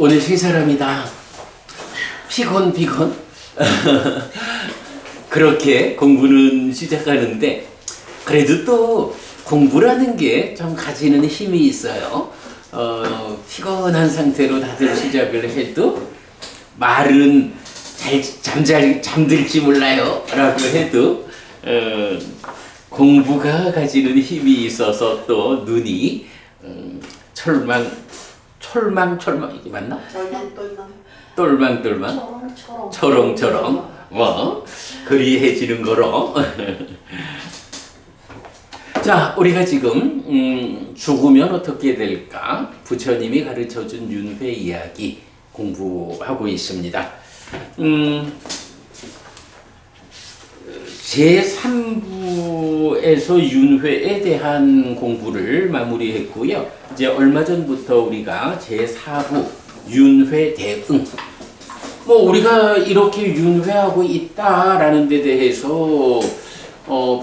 오늘 세 사람이다. 피곤. 그렇게 공부는 시작하는데 그래도 또 공부라는 게 좀 가지는 힘이 있어요. 피곤한 상태로 다들 시작을 해도 말은 잠들지 몰라요 라고 해도 공부가 가지는 힘이 있어서 또 눈이 철망 이게 맞나? 똘망 초롱초롱 그리해지는 거로. 자, 우리가 지금 죽으면 어떻게 될까? 부처님이 가르쳐준 윤회 이야기 공부하고 있습니다. 제3부에서 윤회에 대한 공부를 마무리했고요. 이제 얼마 전부터 우리가 제4부 윤회 대응, 우리가 이렇게 윤회하고 있다라는 데 대해서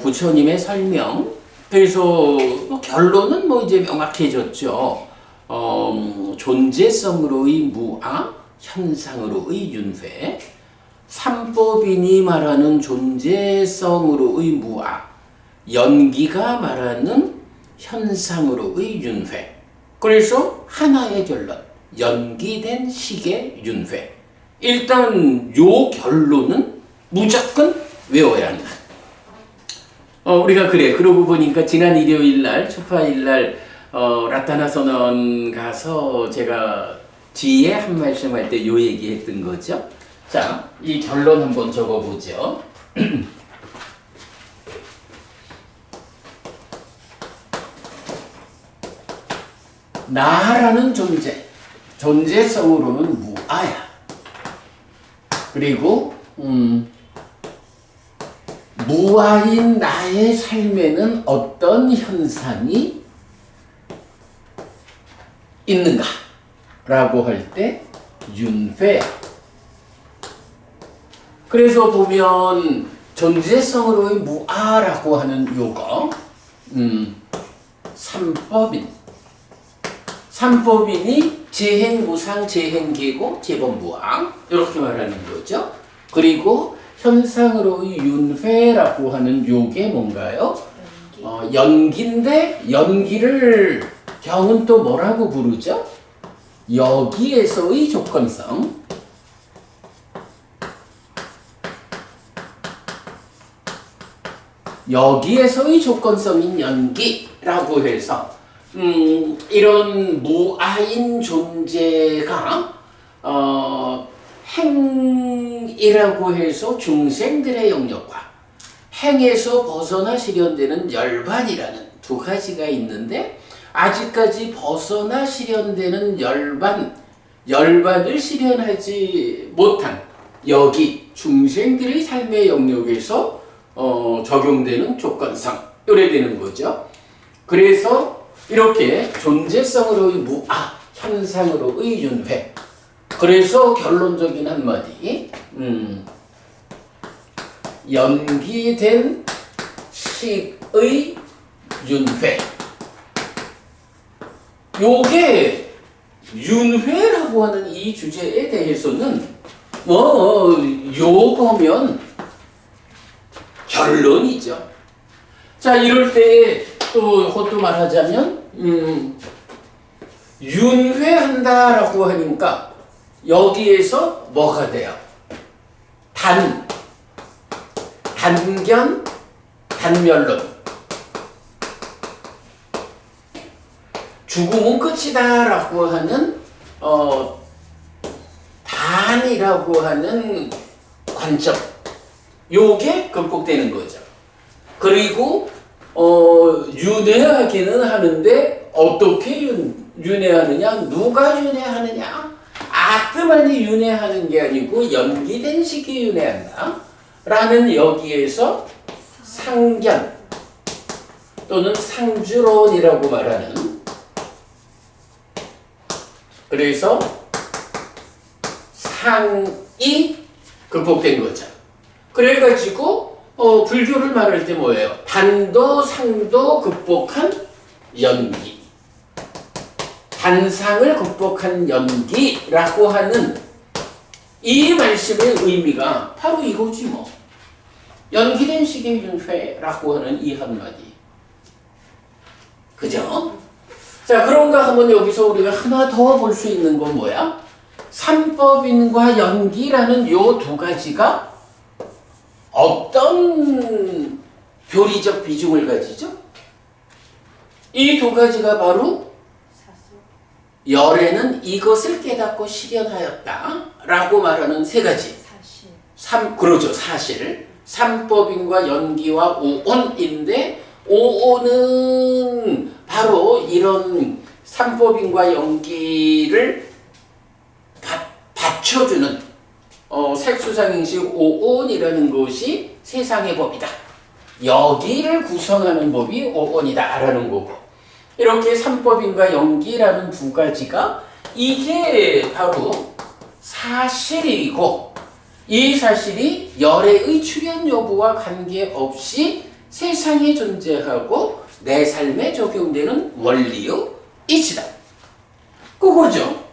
부처님의 설명, 그래서 결론은 이제 명확해졌죠. 존재성으로의 무아, 현상으로의 윤회. 삼법인이 말하는 존재성으로의 무아, 연기가 말하는 현상으로의 윤회. 그래서 하나의 결론, 연기된 식의 윤회. 일단 요 결론은 무조건 외워야 한다. 우리가 그러고 보니까 지난 일요일날 초파일날 라타나 선언 가서 제가 뒤에 한 말씀 할 때 요 얘기했던 거죠. 자, 이 결론 한번 적어보죠. 나라는 존재성으로는 무아야. 그리고 무아인 나의 삶에는 어떤 현상이 있는가? 라고 할 때 윤회야. 그래서 보면 존재성으로의 무아라고 하는 요거, 삼법인이 재행무상, 재행계고, 재범무아 이렇게 말하는 거죠. 그리고 현상으로의 윤회라고 하는 요게 뭔가요? 연기인데 연기를 경은 또 뭐라고 부르죠? 여기에서의 조건성. 여기에서의 조건성인 연기라고 해서 이런 무아인 존재가 행이라고 해서 중생들의 영역과 행에서 벗어나 실현되는 열반이라는 두 가지가 있는데, 아직까지 벗어나 실현되는 열반을 실현하지 못한 여기 중생들의 삶의 영역에서 적용되는 조건성, 이래 되는 거죠. 그래서 이렇게 존재성으로의 무아, 현상으로의 윤회. 그래서 결론적인 한마디, 연기된 식의 윤회. 요게 윤회라고 하는 이 주제에 대해서는 요거면 결론이죠. 자, 이럴 때 또 말하자면 윤회한다라고 하니까 여기에서 뭐가 돼요? 단견, 단멸론. 죽음은 끝이다라고 하는 단이라고 하는 관점, 요게 극복되는 거죠. 그리고 윤회하기는 하는데 어떻게 윤회하느냐? 누가 윤회하느냐? 아트만이 윤회하는 게 아니고 연기된 식이 윤회한다 라는 여기에서 상견 또는 상주론이라고 말하는, 그래서 상이 극복된 거죠. 그래가지고 불교를 말할 때 뭐예요? 단도 상도 극복한 연기. 잔상을 극복한 연기라고 하는 이 말씀의 의미가 바로 이거지 뭐. 연기된 시계 윤회라고 하는 이 한마디. 그죠? 자, 그런가 하면 여기서 우리가 하나 더 볼 수 있는 건 뭐야? 삼법인과 연기라는 요 두 가지가 어떤 교리적 비중을 가지죠? 이 두 가지가 바로 열애는 이것을 깨닫고 실현하였다 라고 말하는 세 가지. 그렇죠. 사실. 삼법인과 연기와 오온인데 오온은 바로 이런 삼법인과 연기를 받쳐주는 색수상행식 오온이라는 것이 세상의 법이다. 여기를 구성하는 법이 오온이다 라는 거고, 이렇게 삼법인과 연기라는 두 가지가 이게 바로 사실이고, 이 사실이 열애의 출현 여부와 관계없이 세상에 존재하고 내 삶에 적용되는 원리의 이치다. 그거죠.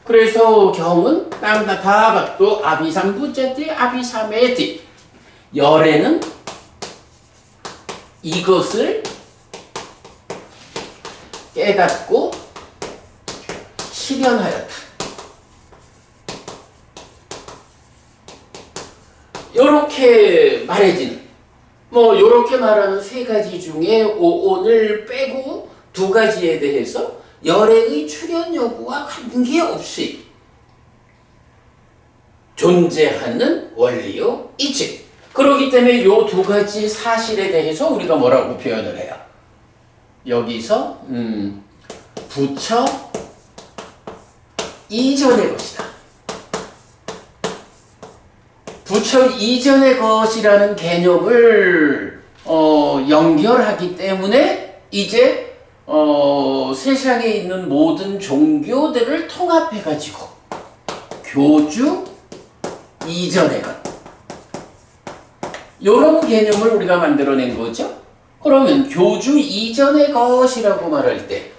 그래서 경은 땅다타박도 아비삼부제티 아비사메티, 열애는 이것을 깨닫고 실현하였다. 요렇게 말해지는, 요렇게 말하는 세 가지 중에 오온을 빼고 두 가지에 대해서 열애의 출현 여부와 관계없이 존재하는 원리의 이치. 그렇기 때문에 요 두 가지 사실에 대해서 우리가 뭐라고 표현을 해요? 여기서 부처 이전의 것이다. 부처 이전의 것이라는 개념을 연결하기 때문에 이제 세상에 있는 모든 종교들을 통합해가지고 교주 이전의 것, 이런 개념을 우리가 만들어낸 거죠. 그러면 교주 이전의 것이라고 말할 때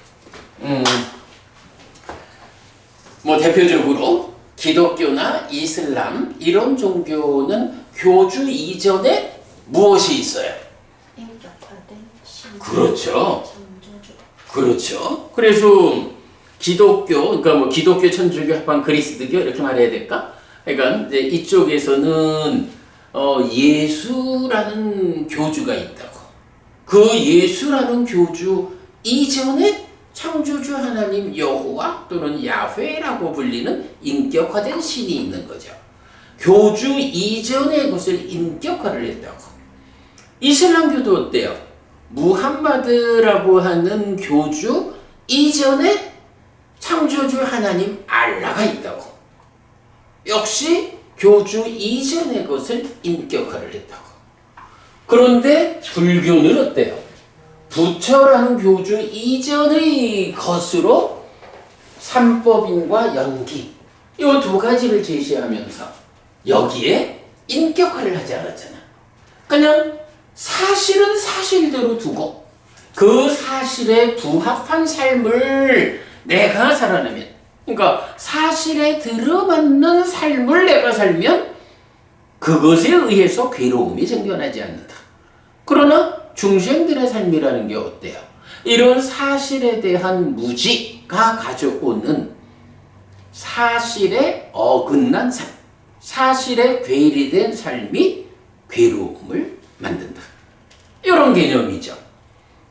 대표적으로 기독교나 이슬람 이런 종교는 교주 이전에 무엇이 있어요? 그렇죠. 그렇죠. 그래서 기독교, 그러니까 기독교, 천주교, 합한 그리스도교 이렇게 말해야 될까? 그러니까 이제 이쪽에서는 예수라는 교주가 있다고. 그 예수라는 교주 이전에 창조주 하나님 여호와 또는 야훼라고 불리는 인격화된 신이 있는 거죠. 교주 이전의 것을 인격화를 했다고. 이슬람교도 어때요? 무함마드라고 하는 교주 이전에 창조주 하나님 알라가 있다고. 역시 교주 이전의 것을 인격화를 했다고. 그런데 불교는 어때요? 부처라는 교주 이전의 것으로 삼법인과 연기 이 두 가지를 제시하면서 여기에 인격화를 하지 않았잖아. 그냥 사실은 사실대로 두고 그 사실에 부합한 삶을 내가 살아내면, 그러니까 사실에 들어맞는 삶을 내가 살면 그것에 의해서 괴로움이 생겨나지 않는다. 그러나 중생들의 삶이라는 게 어때요? 이런 사실에 대한 무지가 가져오는 사실에 어긋난 삶, 사실에 괴리된 삶이 괴로움을 만든다. 이런 개념이죠.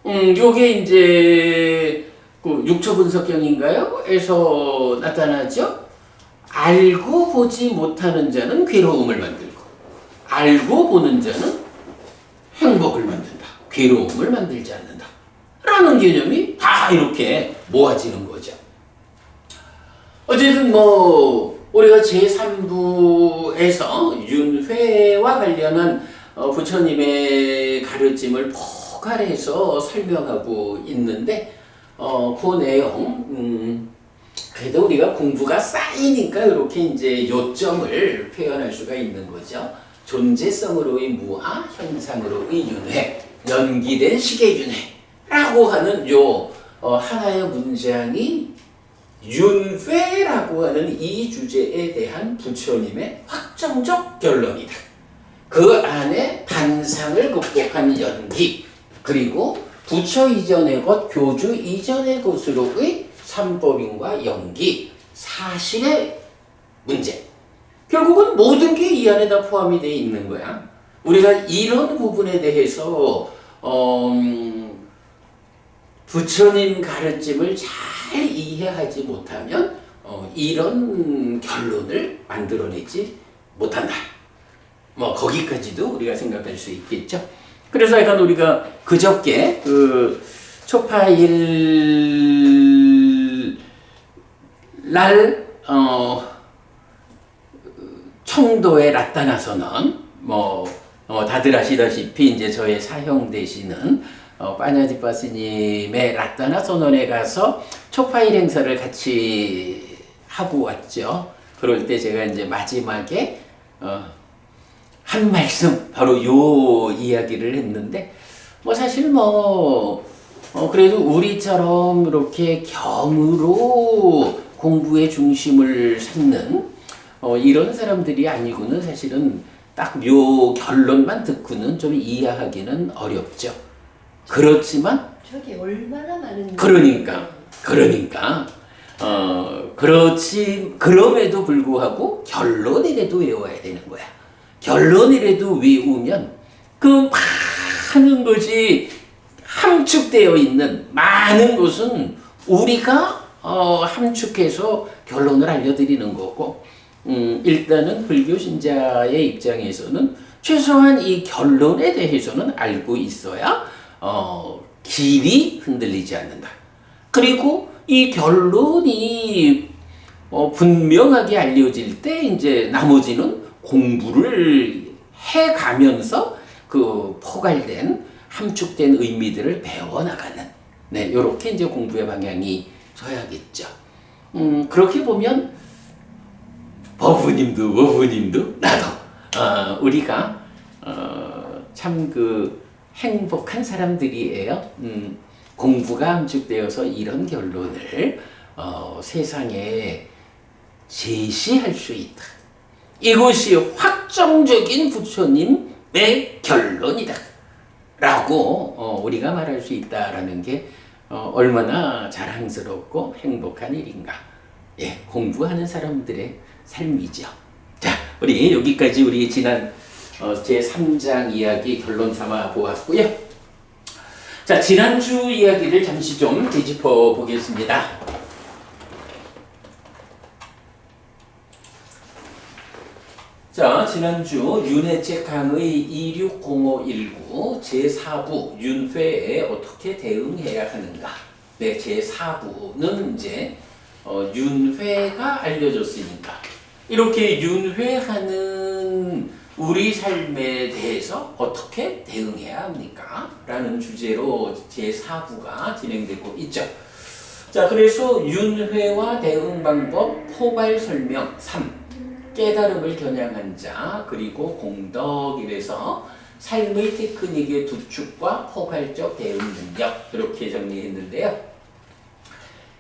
요게 이제 그 육초분석경인가요? 에서 나타나죠. 알고 보지 못하는 자는 괴로움을 만들고 알고 보는 자는 행복을 만든다. 괴로움을 만들지 않는다. 라는 개념이 다 이렇게 모아지는 거죠. 어쨌든 우리가 제3부에서 윤회와 관련한 부처님의 가르침을 포괄해서 설명하고 있는데 그 내용 그래도 우리가 공부가 쌓이니까 이렇게 이제 요점을 표현할 수가 있는 거죠. 존재성으로의 무아, 현상으로의 윤회, 연기된 시계윤회라고 하는 요 하나의 문장이 윤회라고 하는 이 주제에 대한 부처님의 확정적 결론이다. 그 안에 단상을 극복한 연기, 그리고 부처 이전의 것, 교주 이전의 것으로의 삼법인과 연기, 사실의 문제. 결국은 모든 게 이 안에 다 포함이 되어 있는 거야. 우리가 이런 부분에 대해서 부처님 가르침을 잘 이해하지 못하면 이런 결론을 만들어내지 못한다. 뭐 거기까지도 우리가 생각할 수 있겠죠. 그래서 약간 우리가 그저께 그 초파일 날 청도에 나타나서는 다들 아시다시피 이제 저의 사형 되시는 빠냐지파 스님의 라따나 선원에 가서 초파일 행사를 같이 하고 왔죠. 그럴 때 제가 이제 마지막에 한 말씀 바로 요 이야기를 했는데 사실 그래도 우리처럼 이렇게 경으로 공부의 중심을 삼는 이런 사람들이 아니고는 사실은 딱 요 결론만 듣고는 좀 이해하기는 어렵죠. 그렇지만 저게 얼마나 많은 그러니까 그럼에도 불구하고 결론이라도 외워야 되는 거야. 결론이라도 외우면 그 많은 것이 함축되어 있는 많은 것은 우리가 함축해서 결론을 알려드리는 거고, 일단은 불교 신자의 입장에서는 최소한 이 결론에 대해서는 알고 있어야 길이 흔들리지 않는다. 그리고 이 결론이 분명하게 알려질 때 이제 나머지는 공부를 해가면서 그 포괄된 함축된 의미들을 배워나가는 이렇게 이제 공부의 방향이 서야겠죠. 그렇게 보면 어부님도 나도 우리가 참 그 행복한 사람들이에요. 공부가 함축되어서 이런 결론을 세상에 제시할 수 있다. 이것이 확정적인 부처님의 결론이다. 라고 우리가 말할 수 있다라는 게 얼마나 자랑스럽고 행복한 일인가. 예, 공부하는 사람들의 삶이죠. 자, 우리 여기까지 우리 지난 제3장 이야기 결론 삼아 보았고요. 자, 지난주 이야기를 잠시 좀 되짚어 보겠습니다. 자, 지난주 윤회책 강의 260519 제4부 윤회에 어떻게 대응해야 하는가. 네, 제4부는 이제 윤회가 알려졌으니까 이렇게 윤회하는 우리 삶에 대해서 어떻게 대응해야 합니까? 라는 주제로 제4부가 진행되고 있죠. 자, 그래서 윤회와 대응 방법 포괄 설명 3 깨달음을 겨냥한 자, 그리고 공덕 이래서 삶의 테크닉의 두 축과 포괄적 대응 능력 이렇게 정리했는데요.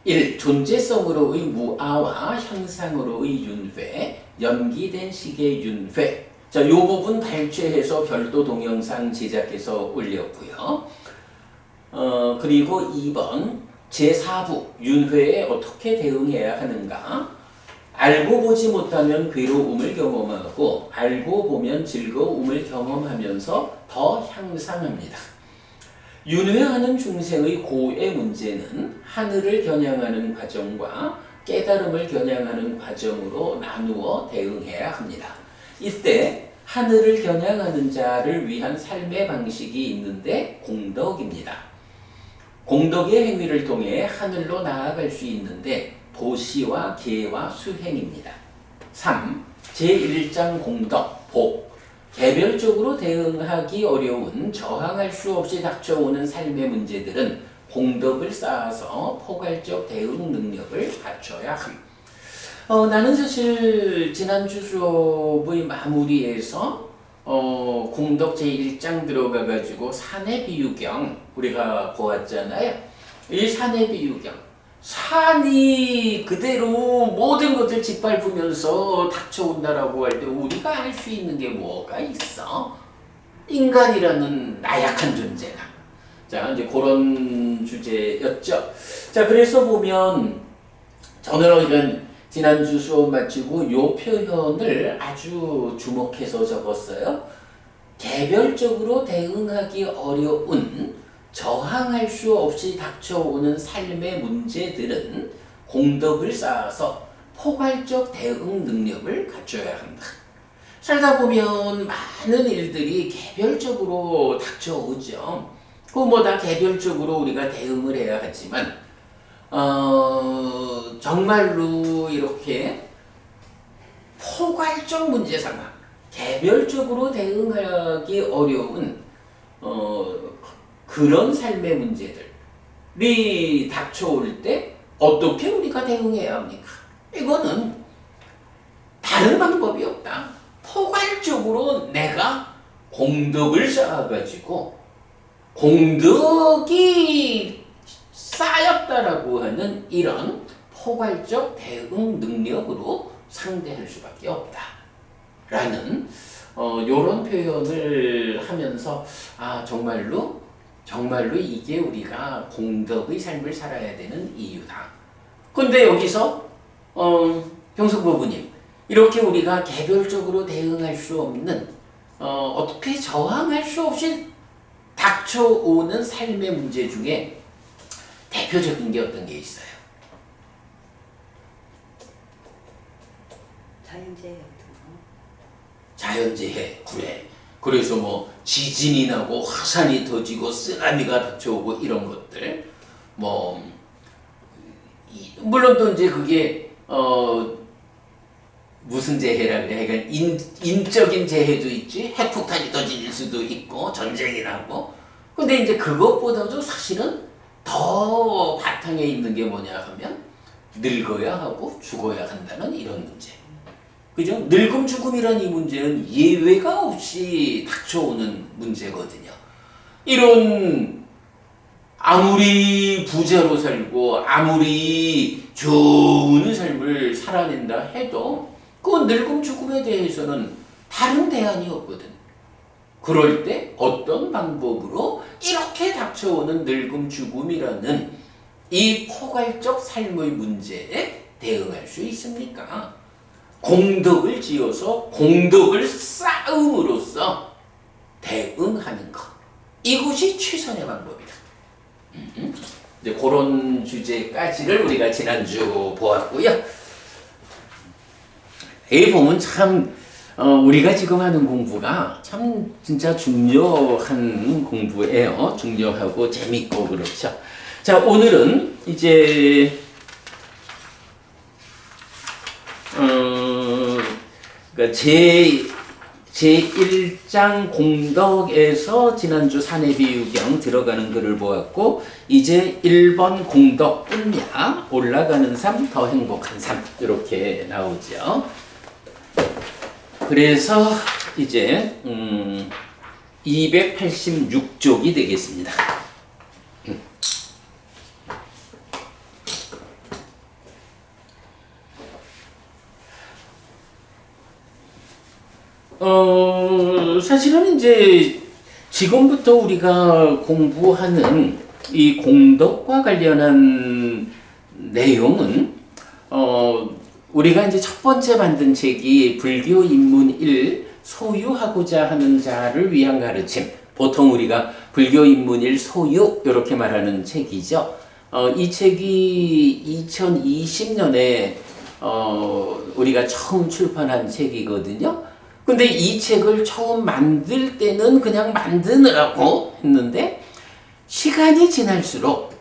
1. 존재성으로의 무아와 현상으로의 윤회, 연기된 식의 윤회. 자, 요 부분 발췌해서 별도 동영상 제작해서 올렸고요. 그리고 2번 제4부 윤회에 어떻게 대응해야 하는가. 알고 보지 못하면 괴로움을 경험하고 알고 보면 즐거움을 경험하면서 더 향상합니다. 윤회하는 중생의 고의 문제는 하늘을 겨냥하는 과정과 깨달음을 겨냥하는 과정으로 나누어 대응해야 합니다. 이때 하늘을 겨냥하는 자를 위한 삶의 방식이 있는데 공덕입니다. 공덕의 행위를 통해 하늘로 나아갈 수 있는데 도시와 계와 수행입니다. 3. 제1장 공덕, 복. 개별적으로 대응하기 어려운 저항할 수 없이 닥쳐오는 삶의 문제들은 공덕을 쌓아서 포괄적 대응 능력을 갖춰야 함. 나는 사실 지난주 수업의 마무리에서 공덕 제1장 들어가가지고 사내 비유경 우리가 보았잖아요. 이 산의 비유경. 산이 그대로 모든 것을 짓밟으면서 닥쳐온다라고 할 때 우리가 할 수 있는 게 뭐가 있어? 인간이라는 나약한 존재가. 자, 이제 그런 주제였죠. 자, 그래서 보면 저는 지난주 수업 마치고 요 표현을 아주 주목해서 적었어요. 개별적으로 대응하기 어려운 저항할 수 없이 닥쳐오는 삶의 문제들은 공덕을 쌓아서 포괄적 대응 능력을 갖춰야 한다. 살다 보면 많은 일들이 개별적으로 닥쳐오죠. 그거보다 개별적으로 우리가 대응을 해야 하지만 정말로 이렇게 포괄적 문제 상황, 개별적으로 대응하기 어려운 그런 삶의 문제들이 닥쳐올 때 어떻게 우리가 대응해야 합니까? 이거는 다른 방법이 없다. 포괄적으로 내가 공덕을 쌓아가지고 공덕이 쌓였다라고 하는 이런 포괄적 대응 능력으로 상대할 수밖에 없다. 라는 요런 표현을 하면서 정말로 이게 우리가 공덕의 삶을 살아야 되는 이유다. 근데 여기서 병석부부님, 이렇게 우리가 개별적으로 대응할 수 없는 어떻게 저항할 수 없이 닥쳐오는 삶의 문제 중에 대표적인 게 어떤 게 있어요? 자연재해 같은 거. 자연재해, 그래. 그래서 뭐 지진이 나고 화산이 터지고 쓰나미가 닥쳐오고 이런 것들, 물론 또 이제 그게 무슨 재해라 그래? 그러니까 인적인 재해도 있지, 핵폭탄이 터질 수도 있고 전쟁이 나고. 근데 이제 그것보다도 사실은 더 바탕에 있는 게 뭐냐 하면 늙어야 하고 죽어야 한다는 이런 문제. 그죠? 늙음 죽음이란 이 문제는 예외가 없이 닥쳐오는 문제거든요. 이런 아무리 부자로 살고 아무리 좋은 삶을 살아낸다 해도 그 늙음 죽음에 대해서는 다른 대안이 없거든. 그럴 때 어떤 방법으로 이렇게 닥쳐오는 늙음 죽음이라는 이 포괄적 삶의 문제에 대응할 수 있습니까? 공덕을 지어서 공덕을 쌓음으로써 대응하는 것. 이것이 최선의 방법이다. 이제 그런 주제까지를 우리가 지난주 보았고요. 이 보면 참 우리가 지금 하는 공부가 참 진짜 중요한 공부예요. 중요하고 재밌고 그렇죠. 자, 오늘은 이제 그러니까 제1장 공덕에서 지난주 사내비유경 들어가는 글을 보았고, 이제 1번 공덕 뿐야 올라가는 삶 더 행복한 삶 이렇게 나오죠. 그래서 이제 286쪽이 되겠습니다. 사실은 이제 지금부터 우리가 공부하는 이 공덕과 관련한 내용은 우리가 이제 첫 번째 만든 책이 불교 입문 1 소유하고자 하는 자를 위한 가르침. 보통 우리가 불교 입문 1 소유 이렇게 말하는 책이죠. 이 책이 2020년에 우리가 처음 출판한 책이거든요. 근데 이 책을 처음 만들 때는 그냥 만드느라고 했는데 시간이 지날수록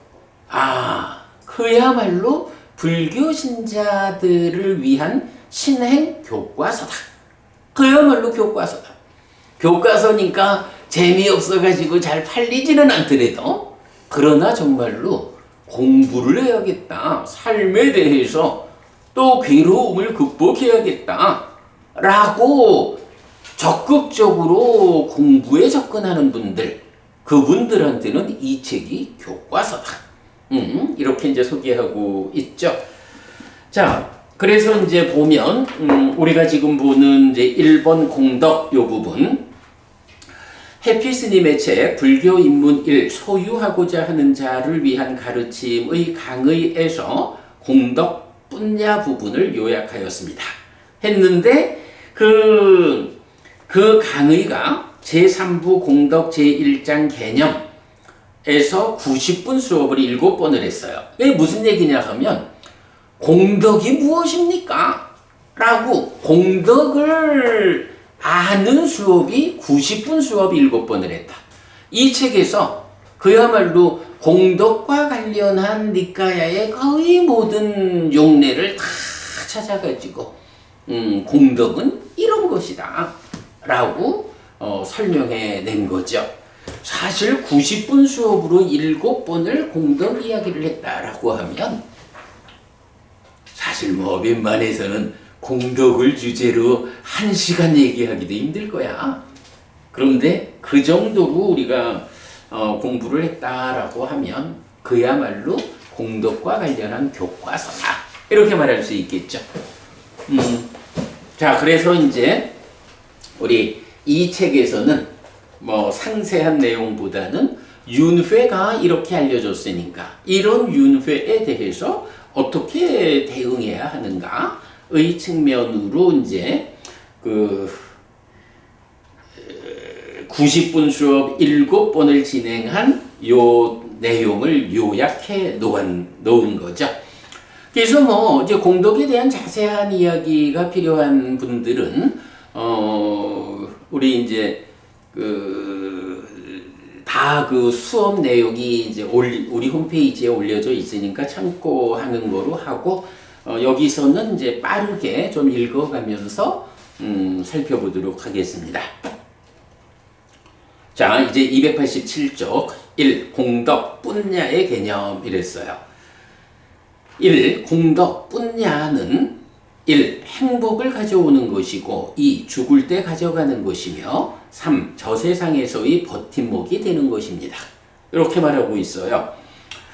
그야말로 불교 신자들을 위한 신행 교과서다. 그야말로 교과서다. 교과서니까 재미없어가지고 잘 팔리지는 않더라도 그러나 정말로 공부를 해야겠다. 삶에 대해서 또 괴로움을 극복해야겠다. 라고 적극적으로 공부에 접근하는 분들, 그분들한테는 이 책이 교과서다. 이렇게 이제 소개하고 있죠. 자, 그래서 이제 보면 우리가 지금 보는 이제 1번 공덕 요 부분, 해피 스님의 책 불교 입문 1 소유하고자 하는 자를 위한 가르침의 강의에서 공덕 뿐야 부분을 요약하였습니다. 했는데 그 강의가 제3부 공덕 제1장 개념에서 90분 수업을 7번을 했어요. 이게 무슨 얘기냐 하면 공덕이 무엇입니까? 라고 공덕을 아는 수업이 90분 수업 7번을 했다. 이 책에서 그야말로 공덕과 관련한 니까야의 거의 모든 용례를 다 찾아가지고 공덕은 이런 것이다 라고 설명해 낸 거죠. 사실 90분 수업으로 7번을 공덕 이야기를 했다라고 하면 사실 뭐 웬만해서는 공덕을 주제로 1시간 얘기하기도 힘들 거야. 그런데 그 정도로 우리가 공부를 했다라고 하면 그야말로 공덕과 관련한 교과서다. 이렇게 말할 수 있겠죠. 자, 그래서 이제 우리 이 책에서는 뭐 상세한 내용보다는 윤회가 이렇게 알려줬으니까 이런 윤회에 대해서 어떻게 대응해야 하는가의 측면으로 이제 그 90분 수업 7번을 진행한 요 내용을 요약해 놓은 거죠. 그래서 뭐 이제 공덕에 대한 자세한 이야기가 필요한 분들은 우리 이제 다 그 수업 내용이 이제 우리 홈페이지에 올려져 있으니까 참고하는 거로 하고 여기서는 이제 빠르게 좀 읽어가면서 살펴보도록 하겠습니다. 자, 이제 287쪽 1. 공덕 뿐야의 개념 이랬어요. 1. 공덕 뿐야는 1. 행복을 가져오는 것이고 2. 죽을 때 가져가는 것이며 3. 저 세상에서의 버팀목이 되는 것입니다. 이렇게 말하고 있어요.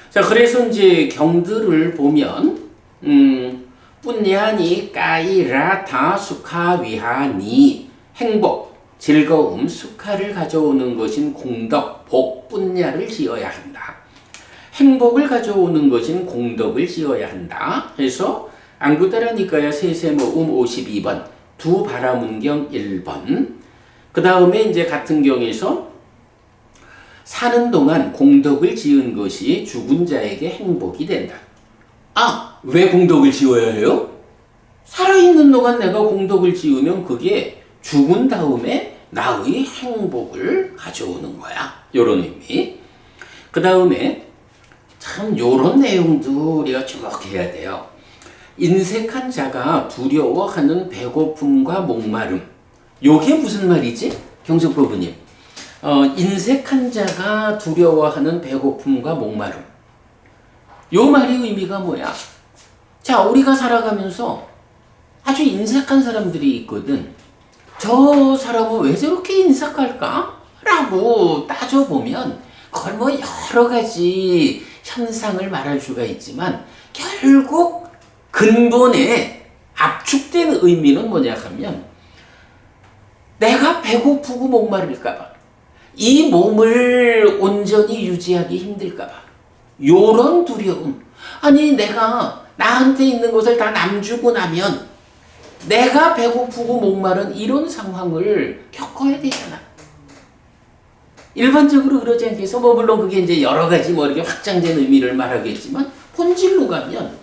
자, 그래서 이제 경들을 보면 뿐야니 까이라타 수카위하니 행복, 즐거움, 수카를 가져오는 것인 공덕, 복, 뿐야를 지어야 한다. 행복을 가져오는 것인 공덕을 지어야 한다. 그래서 안구따라 니까야 세세모음 52번, 두 바라문경 1번. 그 다음에 이제 같은 경에서 사는 동안 공덕을 지은 것이 죽은 자에게 행복이 된다. 아, 왜 공덕을 지어야 해요? 살아있는 동안 내가 공덕을 지으면 그게 죽은 다음에 나의 행복을 가져오는 거야. 요런 의미. 그 다음에 참 요런 내용도 우리가 주목해야 돼요. 인색한 자가 두려워하는 배고픔과 목마름. 요게 무슨 말이지? 경석부부님. 인색한 자가 두려워하는 배고픔과 목마름. 요 말의 의미가 뭐야? 자, 우리가 살아가면서 아주 인색한 사람들이 있거든. 저 사람은 왜 저렇게 인색할까? 라고 따져보면 그걸 뭐 여러 가지 현상을 말할 수가 있지만 결국 근본에 압축된 의미는 뭐냐 하면 내가 배고프고 목마를까봐 이 몸을 온전히 유지하기 힘들까봐 요런 두려움. 아니 내가 나한테 있는 것을 다 남주고 나면 내가 배고프고 목마른 이런 상황을 겪어야 되잖아. 일반적으로 그러지 않겠어? 뭐 물론 그게 이제 여러 가지 뭐 이렇게 확장된 의미를 말하겠지만 본질로 가면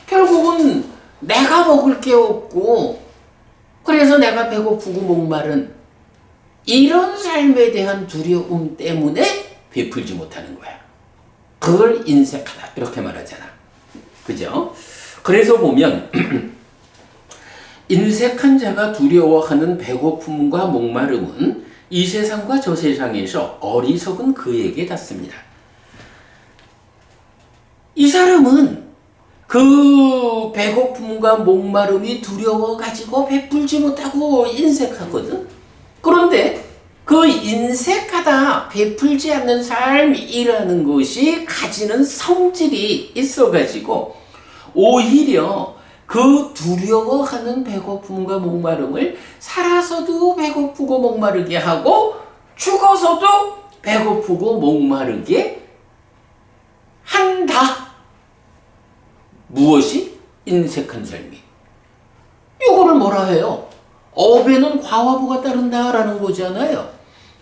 결국은 내가 먹을 게 없고 그래서 내가 배고프고 목마른 이런 삶에 대한 두려움 때문에 베풀지 못하는 거야. 그걸 인색하다 이렇게 말하잖아. 그죠? 그래서 보면 인색한 자가 두려워하는 배고픔과 목마름은 이 세상과 저 세상에서 어리석은 그에게 닿습니다. 이 사람은 그 배고픔과 목마름이 두려워가지고 베풀지 못하고 인색하거든. 그런데 그 인색하다, 베풀지 않는 삶이라는 것이 가지는 성질이 있어가지고 오히려 그 두려워하는 배고픔과 목마름을 살아서도 배고프고 목마르게 하고 죽어서도 배고프고 목마르게 한다. 무엇이? 인색한 삶이. 이거를 뭐라 해요? 업에는 과화부가 따른다라는 거잖아요.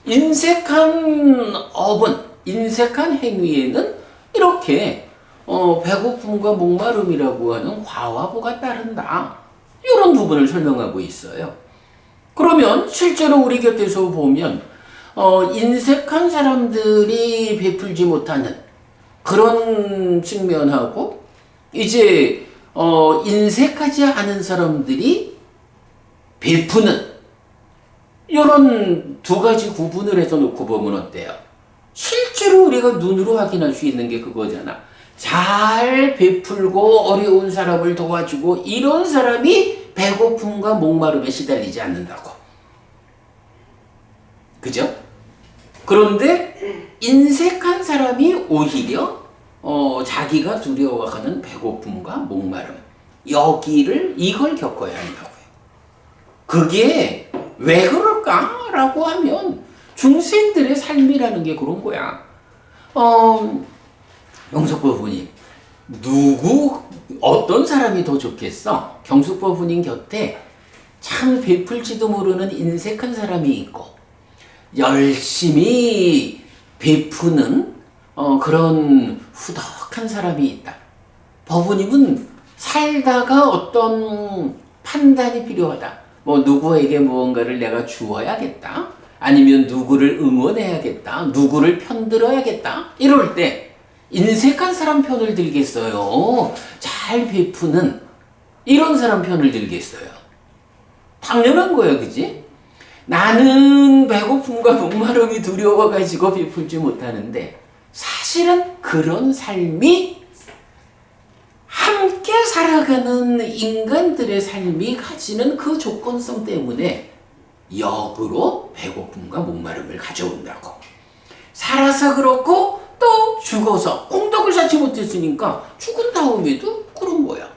인색한 업은, 인색한 행위에는 이렇게 배고픔과 목마름이라고 하는 과화부가 따른다. 이런 부분을 설명하고 있어요. 그러면 실제로 우리 곁에서 보면 인색한 사람들이 베풀지 못하는 그런 측면하고 이제 인색하지 않은 사람들이 베푸는 이런 두 가지 구분을 해서 놓고 보면 어때요? 실제로 우리가 눈으로 확인할 수 있는 게 그거잖아. 잘 베풀고 어려운 사람을 도와주고 이런 사람이 배고픔과 목마름에 시달리지 않는다고. 그죠? 그런데 인색한 사람이 오히려 자기가 두려워하는 배고픔과 목마름 이걸 겪어야 한다고요. 그게 왜 그럴까라고 하면 중생들의 삶이라는 게 그런 거야. 경숙법부님, 어떤 사람이 더 좋겠어? 경숙법부님 곁에 참 베풀지도 모르는 인색한 사람이 있고 열심히 베푸는 그런 후덕한 사람이 있다. 법부님은 살다가 어떤 판단이 필요하다. 뭐 누구에게 무언가를 내가 주어야겠다. 아니면 누구를 응원해야겠다. 누구를 편들어야겠다. 이럴 때 인색한 사람 편을 들겠어요? 잘 베푸는 이런 사람 편을 들겠어요? 당연한 거야, 그지? 나는 배고픔과 목마름이 두려워가지고 베풀지 못하는데 사실은 그런 삶이 함께 살아가는 인간들의 삶이 가지는 그 조건성 때문에 역으로 배고픔과 목마름을 가져온다고. 살아서 그렇고 또 죽어서 공덕을 쌓지 못했으니까 죽은 다음에도 그런 거야.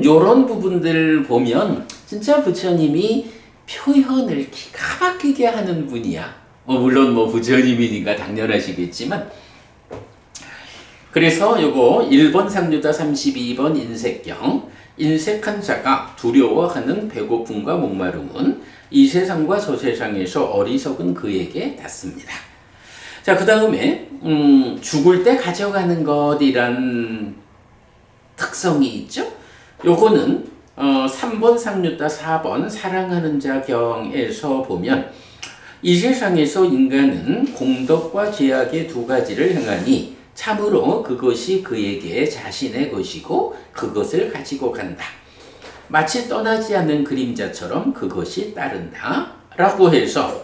요런 부분들 보면 진짜 부처님이 표현을 기가 막히게 하는 분이야. 물론 부처님이니까 당연하시겠지만. 그래서 요거 1번 상류다 32번 인색경. 인색한 자가 두려워하는 배고픔과 목마름은 이 세상과 저 세상에서 어리석은 그에게 닿습니다. 자, 그 다음에 죽을 때 가져가는 것이란 특성이 있죠. 요거는 3번 상류다 4번 사랑하는 자 경에서 보면 이 세상에서 인간은 공덕과 죄악의 두 가지를 행하니 참으로 그것이 그에게 자신의 것이고 그것을 가지고 간다. 마치 떠나지 않는 그림자처럼 그것이 따른다. 라고 해서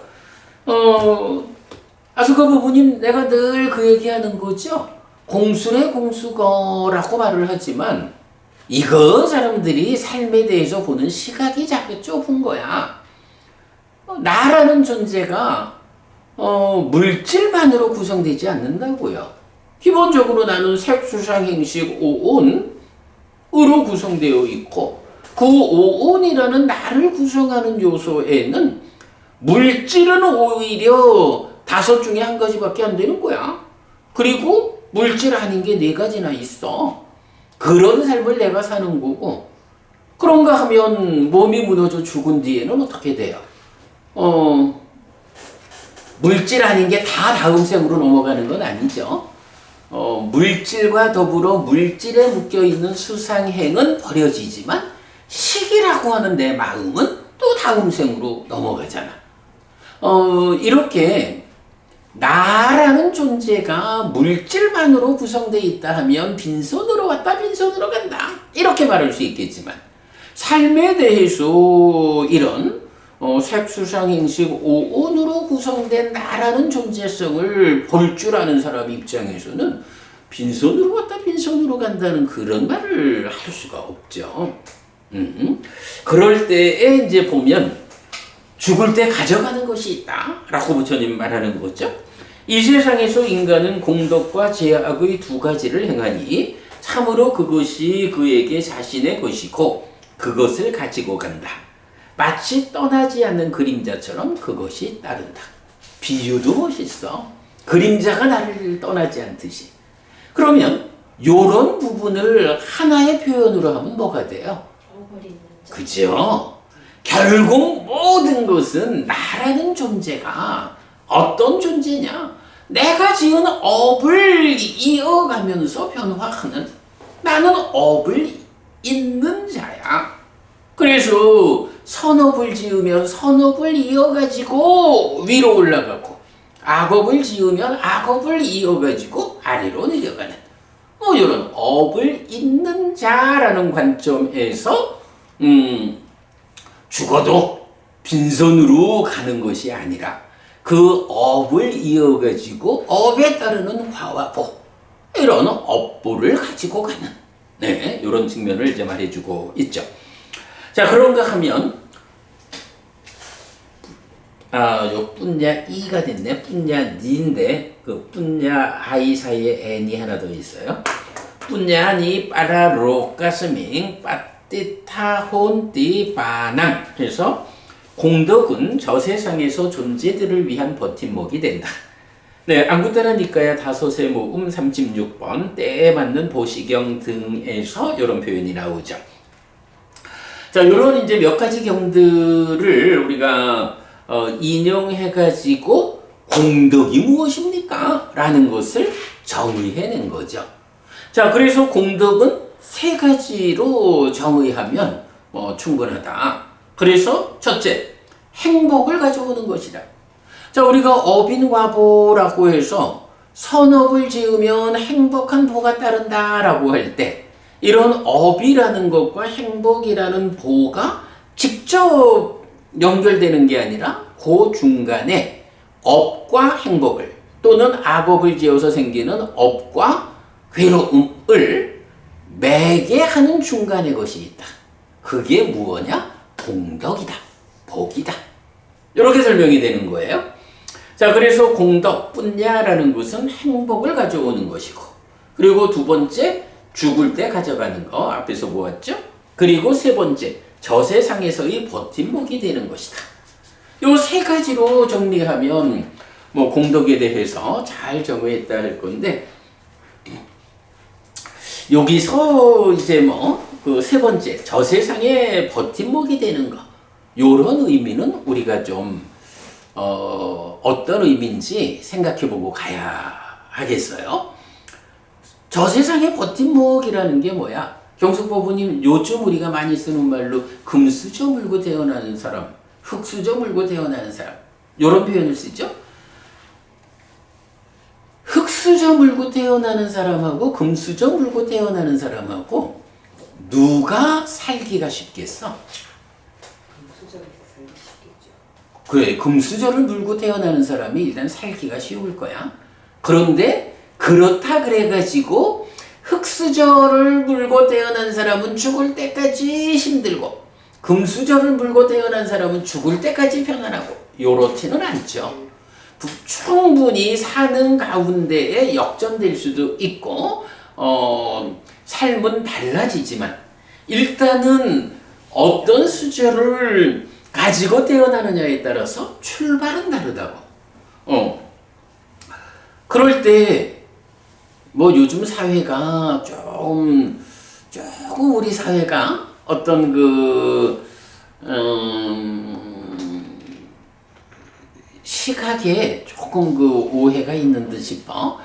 아수가 부부님, 내가 늘 그 얘기하는 거죠. 공수래 공수거라고 말을 하지만 이거 사람들이 삶에 대해서 보는 시각이 자꾸 좁은 거야. 나라는 존재가 물질만으로 구성되지 않는다고요. 기본적으로 나는 색수상행식 오온으로 구성되어 있고 그 오온이라는 나를 구성하는 요소에는 물질은 오히려 5 중에 1가지밖에 안 되는 거야. 그리고 물질 아닌 게 4가지나 있어. 그런 삶을 내가 사는 거고, 그런가 하면 몸이 무너져 죽은 뒤에는 어떻게 돼요? 물질 아닌 게 다 다음 생으로 넘어가는 건 아니죠. 물질과 더불어 물질에 묶여있는 수상행은 버려지지만 식이라고 하는 내 마음은 또 다음 생으로 넘어가잖아. 이렇게 나라는 존재가 물질만으로 구성되어 있다 하면 빈손으로 왔다 빈손으로 간다 이렇게 말할 수 있겠지만 삶에 대해서 이런 색수상행식 오온으로 구성된 나라는 존재성을 볼 줄 아는 사람 입장에서는 빈손으로 왔다 빈손으로 간다는 그런 말을 할 수가 없죠. 그럴 때에 이제 보면 죽을 때 가져가는 것이 있다 라고 부처님 말하는 거죠. 이 세상에서 인간은 공덕과 제약의 두 가지를 행하니 참으로 그것이 그에게 자신의 것이고 그것을 가지고 간다. 마치 떠나지 않는 그림자처럼 그것이 따른다. 비유도 멋있어. 그림자가 나를 떠나지 않듯이. 그러면 요런 부분을 하나의 표현으로 하면 뭐가 돼요? 그죠? 결국 모든 것은 나라는 존재가 어떤 존재냐? 내가 지은 업을 이어가면서 변화하는 나는 업을 잇는 자야. 그래서 선업을 지으면 선업을 이어가지고 위로 올라가고 악업을 지으면 악업을 이어가지고 아래로 내려가는 뭐 이런 업을 잇는 자라는 관점에서 죽어도 빈손으로 가는 것이 아니라 그 업을 이어가지고 업에 따르는 화와 복 이런 업보를 가지고 가는 네, 이런 측면을 이제 말해주고 있죠. 자, 그런가 하면 요 뿐야 이가 됐네. 뿐야 니인데 그 뿐야 아이 사이에 n이 하나 더 있어요. 뿐야 니 빠라로 가스밍 빠띠타 혼띠 바낭. 그래서 공덕은 저 세상에서 존재들을 위한 버팀목이 된다. 네, 안구따라 니까야 다섯의 모음 36번 때에 맞는 보시경 등에서 이런 표현이 나오죠. 자, 이런 이제 몇 가지 경들을 우리가 인용해가지고 공덕이 무엇입니까? 라는 것을 정의해낸 거죠. 자, 그래서 공덕은 세 가지로 정의하면 충분하다. 그래서 첫째, 행복을 가져오는 것이다. 자, 우리가 어빈과보라고 해서 선업을 지으면 행복한 보가 따른다라고 할 때 이런 업이라는 것과 행복이라는 보가 직접 연결되는 게 아니라 그 중간에 업과 행복을 또는 악업을 지어서 생기는 업과 괴로움을 매개하는 중간의 것이 있다. 그게 무엇이냐? 공덕이다. 복이다. 이렇게 설명이 되는 거예요. 자, 그래서 공덕, 뿐야라는 것은 행복을 가져오는 것이고 그리고 두 번째 죽을 때 가져가는 거 앞에서 보았죠. 그리고 세 번째 저 세상에서의 버팀목이 되는 것이다. 요 세 가지로 정리하면 뭐 공덕에 대해서 잘 정의했다 할 건데 여기서 이제 그 세 번째 저 세상에 버팀목이 되는 거 요런 의미는 우리가 좀 어떤 의미인지 생각해보고 가야 하겠어요. 저 세상에 버팀목이라는 게 뭐야? 경숙법부님 요즘 우리가 많이 쓰는 말로 금수저 물고 태어나는 사람, 흙수저 물고 태어나는 사람 이런 표현을 쓰죠. 흙수저 물고 태어나는 사람하고 금수저 물고 태어나는 사람하고 누가 살기가 쉽겠어? 금수저를 살기 쉽겠죠. 그래, 금수저를 물고 태어나는 사람이 일단 살기가 쉬울 거야. 그런데 그렇다 그래가지고 흙수저를 물고 태어난 사람은 죽을 때까지 힘들고 금수저를 물고 태어난 사람은 죽을 때까지 편안하고 요렇지는 않죠. 충분히 사는 가운데에 역전될 수도 있고 삶은 달라지지만 일단은 어떤 수저를 가지고 태어나느냐에 따라서 출발은 다르다고. 그럴 때 뭐 요즘 사회가 조금 우리 사회가 어떤 시각에 조금 오해가 있는 듯 싶어.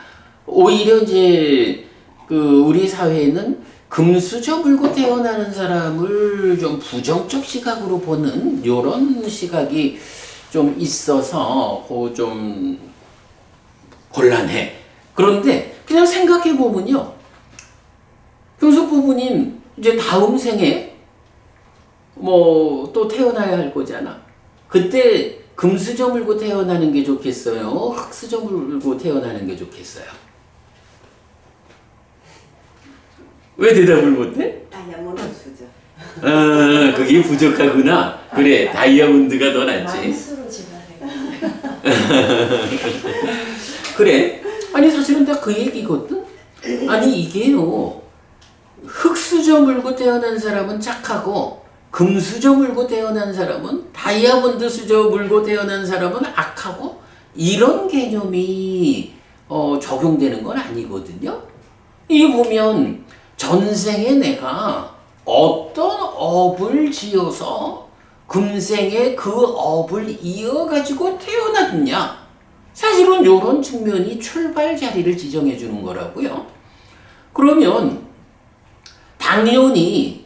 오히려 이제 우리 사회는 금수저 물고 태어나는 사람을 좀 부정적 시각으로 보는 요런 시각이 좀 있어서 좀 곤란해. 그런데 그냥 생각해 보면요. 경숙부부님 이제 다음 생에 뭐 또 태어나야 할 거잖아. 그때 금수저 물고 태어나는 게 좋겠어요? 흙수저 물고 태어나는 게 좋겠어요? 왜 대답을 못해? 다이아몬드 수저. 그게 부족하구나. 그래, 다이아몬드가 더 낫지. 만수로 진화해. 그래. 아니 사실은 다 그 얘기거든. 아니 이게요. 흙수저 물고 태어난 사람은 착하고 금수저 물고 태어난 사람은 다이아몬드 수저 물고 태어난 사람은 악하고 이런 개념이 적용되는 건 아니거든요. 이 보면 전생에 내가 어떤 업을 지어서 금생에 그 업을 이어가지고 태어났냐. 사실은 이런 측면이 출발 자리를 지정해 주는 거라고요. 그러면 당연히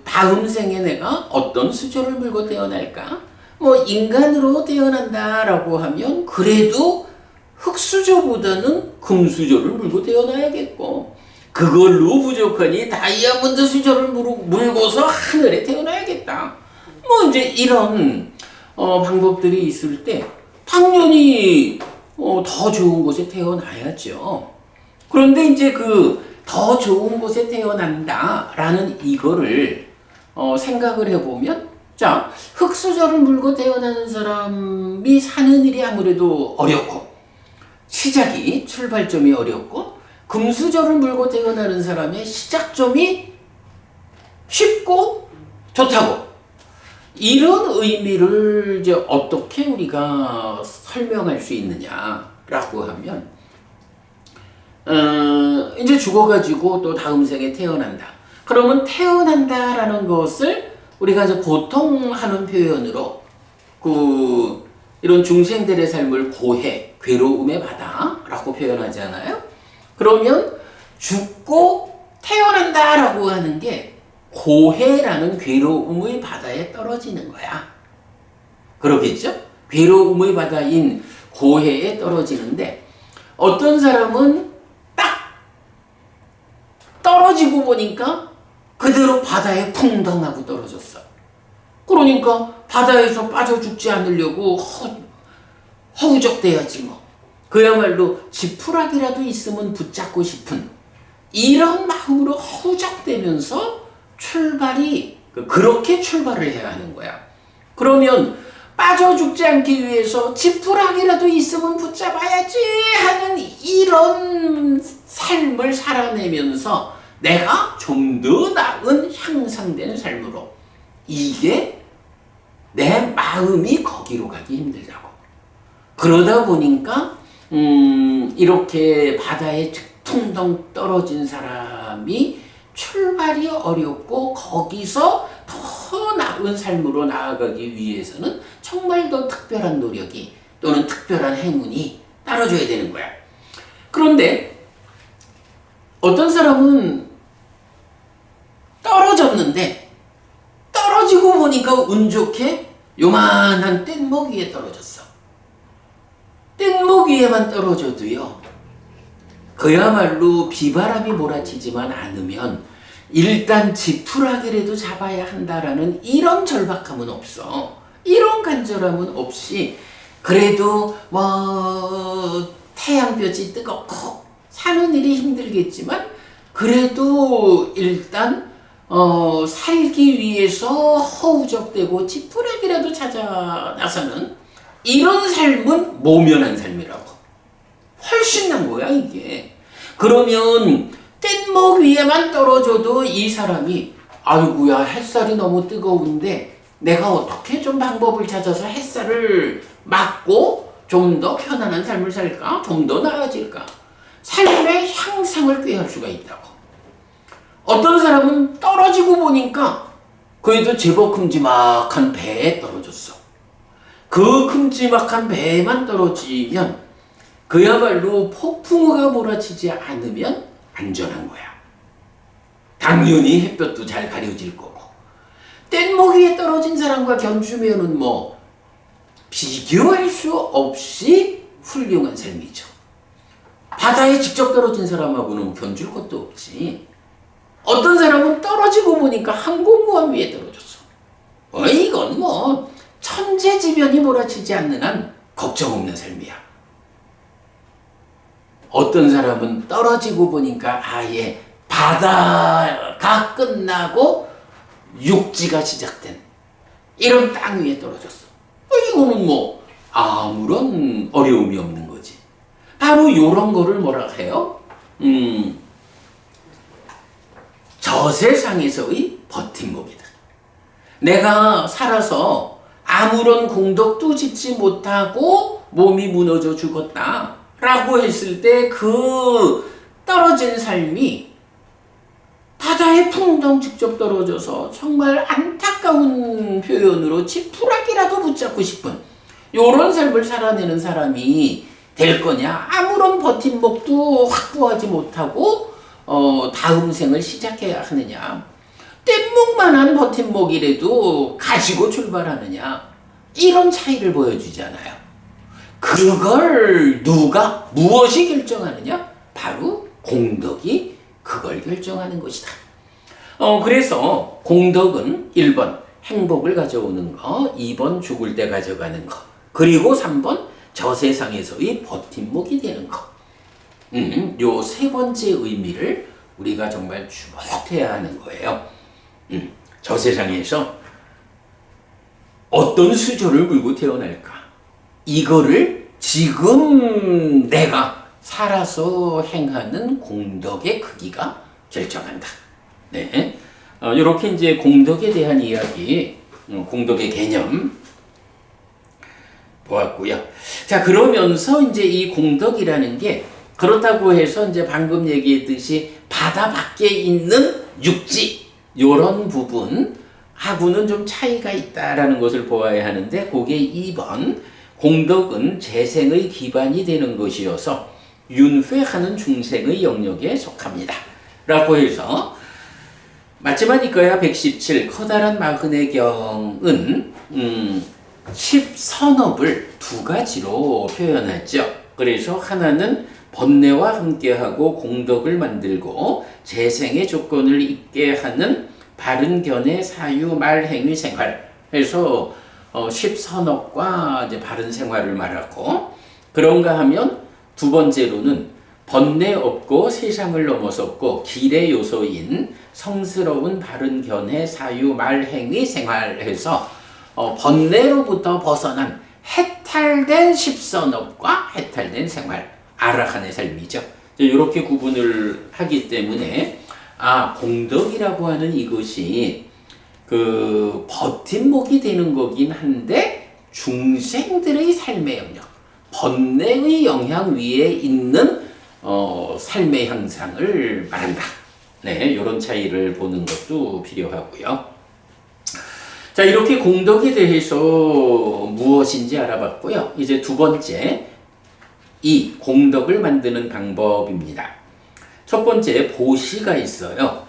다음 생에 내가 어떤 수저를 물고 태어날까? 뭐 인간으로 태어난다라고 하면 그래도 흑수저보다는 금수저를 물고 태어나야겠고 그걸로 부족하니 다이아몬드 수저를 물고서 하늘에 태어나야겠다. 뭐 이제 이런 방법들이 있을 때 당연히 더 좋은 곳에 태어나야죠. 그런데 이제 그 더 좋은 곳에 태어난다라는 이거를 생각을 해보면 자, 흙수저를 물고 태어나는 사람이 사는 일이 아무래도 어렵고 시작이 출발점이 어렵고 금수저를 물고 태어나는 사람의 시작점이 쉽고 좋다고 이런 의미를 이제 어떻게 우리가 설명할 수 있느냐라고 하면 이제 죽어가지고 또 다음 생에 태어난다. 그러면 태어난다라는 것을 우리가 이제 보통 하는 표현으로 이런 중생들의 삶을 고해, 괴로움의 바다라고 표현하잖아요. 그러면 죽고 태어난다라고 하는 게 고해라는 괴로움의 바다에 떨어지는 거야. 그러겠죠? 괴로움의 바다인 고해에 떨어지는데 어떤 사람은 딱 떨어지고 보니까 그대로 바다에 풍덩하고 떨어졌어. 그러니까 바다에서 빠져 죽지 않으려고 허우적대야지 뭐. 그야말로 지푸라기라도 있으면 붙잡고 싶은 이런 마음으로 허우적대면서 출발이 그렇게 출발을 해야 하는 거야. 그러면 빠져 죽지 않기 위해서 지푸라기라도 있으면 붙잡아야지 하는 이런 삶을 살아내면서 내가 좀 더 나은 향상된 삶으로 이게 내 마음이 거기로 가기 힘들다고. 그러다 보니까 이렇게 바다에 퉁덩 떨어진 사람이 출발이 어렵고 거기서 더 나은 삶으로 나아가기 위해서는 정말 더 특별한 노력이 또는 특별한 행운이 따라줘야 되는 거야. 그런데 어떤 사람은 떨어졌는데 떨어지고 보니까 운 좋게 요만한 뗏목 위에 떨어졌어. 뗏목 위에만 떨어져도요. 그야말로 비바람이 몰아치지만 않으면 일단 지푸라기라도 잡아야 한다라는 이런 절박함은 없어. 이런 간절함은 없이 그래도 태양볕이 뜨겁고 사는 일이 힘들겠지만 그래도 일단 살기 위해서 허우적대고 지푸라기라도 찾아 나서는 이런 삶은 모면한 삶이라고. 훨씬 난 거야 이게. 그러면 뗏목 위에만 떨어져도 이 사람이 아이고야 햇살이 너무 뜨거운데 내가 어떻게 좀 방법을 찾아서 햇살을 막고 좀 더 편안한 삶을 살까? 좀 더 나아질까? 삶의 향상을 꾀할 수가 있다고. 어떤 사람은 떨어지고 보니까 그래도 제법 큼지막한 배에 떨어졌어. 그 큼지막한 배에만 떨어지면 그야말로 폭풍우가 몰아치지 않으면 안전한 거야. 당연히 햇볕도 잘 가려질 거고. 뗏목 위에 떨어진 사람과 견주면은 뭐 비교할 수 없이 훌륭한 삶이죠. 바다에 직접 떨어진 사람하고는 견줄 것도 없지. 어떤 사람은 떨어지고 보니까 항공모함 위에 떨어졌어. 이건 뭐 천재지변이 몰아치지 않는 한 걱정 없는 삶이야. 어떤 사람은 떨어지고 보니까 아예 바다가 끝나고 육지가 시작된 이런 땅 위에 떨어졌어. 이거는 뭐 아무런 어려움이 없는 거지. 바로 이런 거를 뭐라 해요? 저세상에서의 버팀목이다. 내가 살아서 아무런 공덕도 짓지 못하고 몸이 무너져 죽었다 라고 했을 때 그 떨어진 삶이 바다에 풍덩 직접 떨어져서 정말 안타까운 표현으로 지푸라기라도 붙잡고 싶은 요런 삶을 살아내는 사람이 될 거냐? 아무런 버팀목도 확보하지 못하고 다음 생을 시작해야 하느냐? 뗏목만한 버팀목이라도 가지고 출발하느냐? 이런 차이를 보여주잖아요. 그걸 누가 무엇이 결정하느냐? 바로 공덕이 그걸 결정하는 것이다. 그래서 공덕은 1번 행복을 가져오는 거, 2번 죽을 때 가져가는 거, 그리고 3번 저 세상에서의 버팀목이 되는 거. 요 세 번째 의미를 우리가 정말 주목해야 하는 거예요. 저 세상에서 어떤 수조를 물고 태어날까? 이거를 지금 내가 살아서 행하는 공덕의 크기가 결정한다. 네. 이렇게 이제 공덕에 대한 이야기, 공덕의 개념 보았고요. 자, 그러면서 이제 이 공덕이라는 게 그렇다고 해서 이제 방금 얘기했듯이 바다 밖에 있는 육지, 요런 부분하고는 좀 차이가 있다라는 것을 보아야 하는데, 그게 2번, 공덕은 재생의 기반이 되는 것이어서 윤회하는 중생의 영역에 속합니다. 라고 해서 맞지만 이거야 117 커다란 마흔의 경은 10선업을 두 가지로 표현하죠. 그래서 하나는 번뇌와 함께하고 공덕을 만들고 재생의 조건을 있게 하는 바른 견해 사유 말 행위 생활 해서 10선업과 이제 바른 생활을 말하고, 그런가 하면 두 번째로는 번뇌 없고 세상을 넘어섰고 길의 요소인 성스러운 바른 견해 사유 말 행위 생활해서 번뇌로부터 벗어난 해탈된 10선업과 해탈된 생활, 아라한의 삶이죠. 이렇게 구분을 하기 때문에 공덕이라고 하는 이것이 그 버팀목이 되는 거긴 한데 중생들의 삶의 영역, 번뇌의 영향 위에 있는 삶의 향상을 말한다. 네, 이런 차이를 보는 것도 필요하고요. 자, 이렇게 공덕에 대해서 무엇인지 알아봤고요. 이제 두 번째, 이 공덕을 만드는 방법입니다. 첫 번째, 보시가 있어요.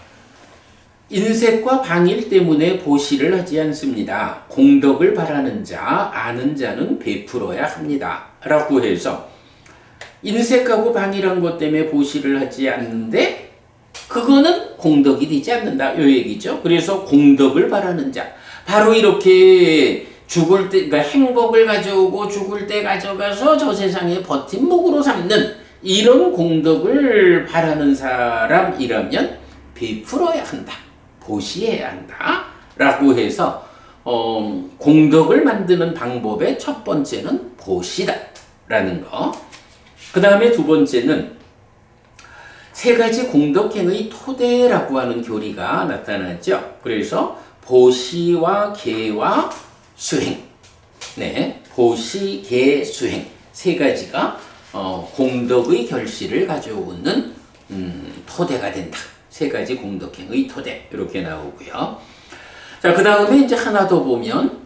인색과 방일 때문에 보시를 하지 않습니다. 공덕을 바라는 자, 아는 자는 베풀어야 합니다. 라고 해서 인색하고 방일한 것 때문에 보시를 하지 않는데 그거는 공덕이 되지 않는다. 요 얘기죠. 그래서 공덕을 바라는 자, 바로 이렇게 죽을 때, 그러니까 행복을 가져오고 죽을 때 가져가서 저 세상의 버팀목으로 삼는 이런 공덕을 바라는 사람이라면 베풀어야 한다. 보시해야 한다. 라고 해서 공덕을 만드는 방법의 첫 번째는 보시다. 라는 거. 그 다음에 두 번째는 세 가지 공덕행의 토대라고 하는 교리가 나타나죠. 그래서 보시와 계와 수행. 네, 보시, 계, 수행. 세 가지가 공덕의 결실을 가져오는 토대가 된다. 세 가지 공덕행의 토대. 이렇게 나오고요. 자, 그 다음에 이제 하나 더 보면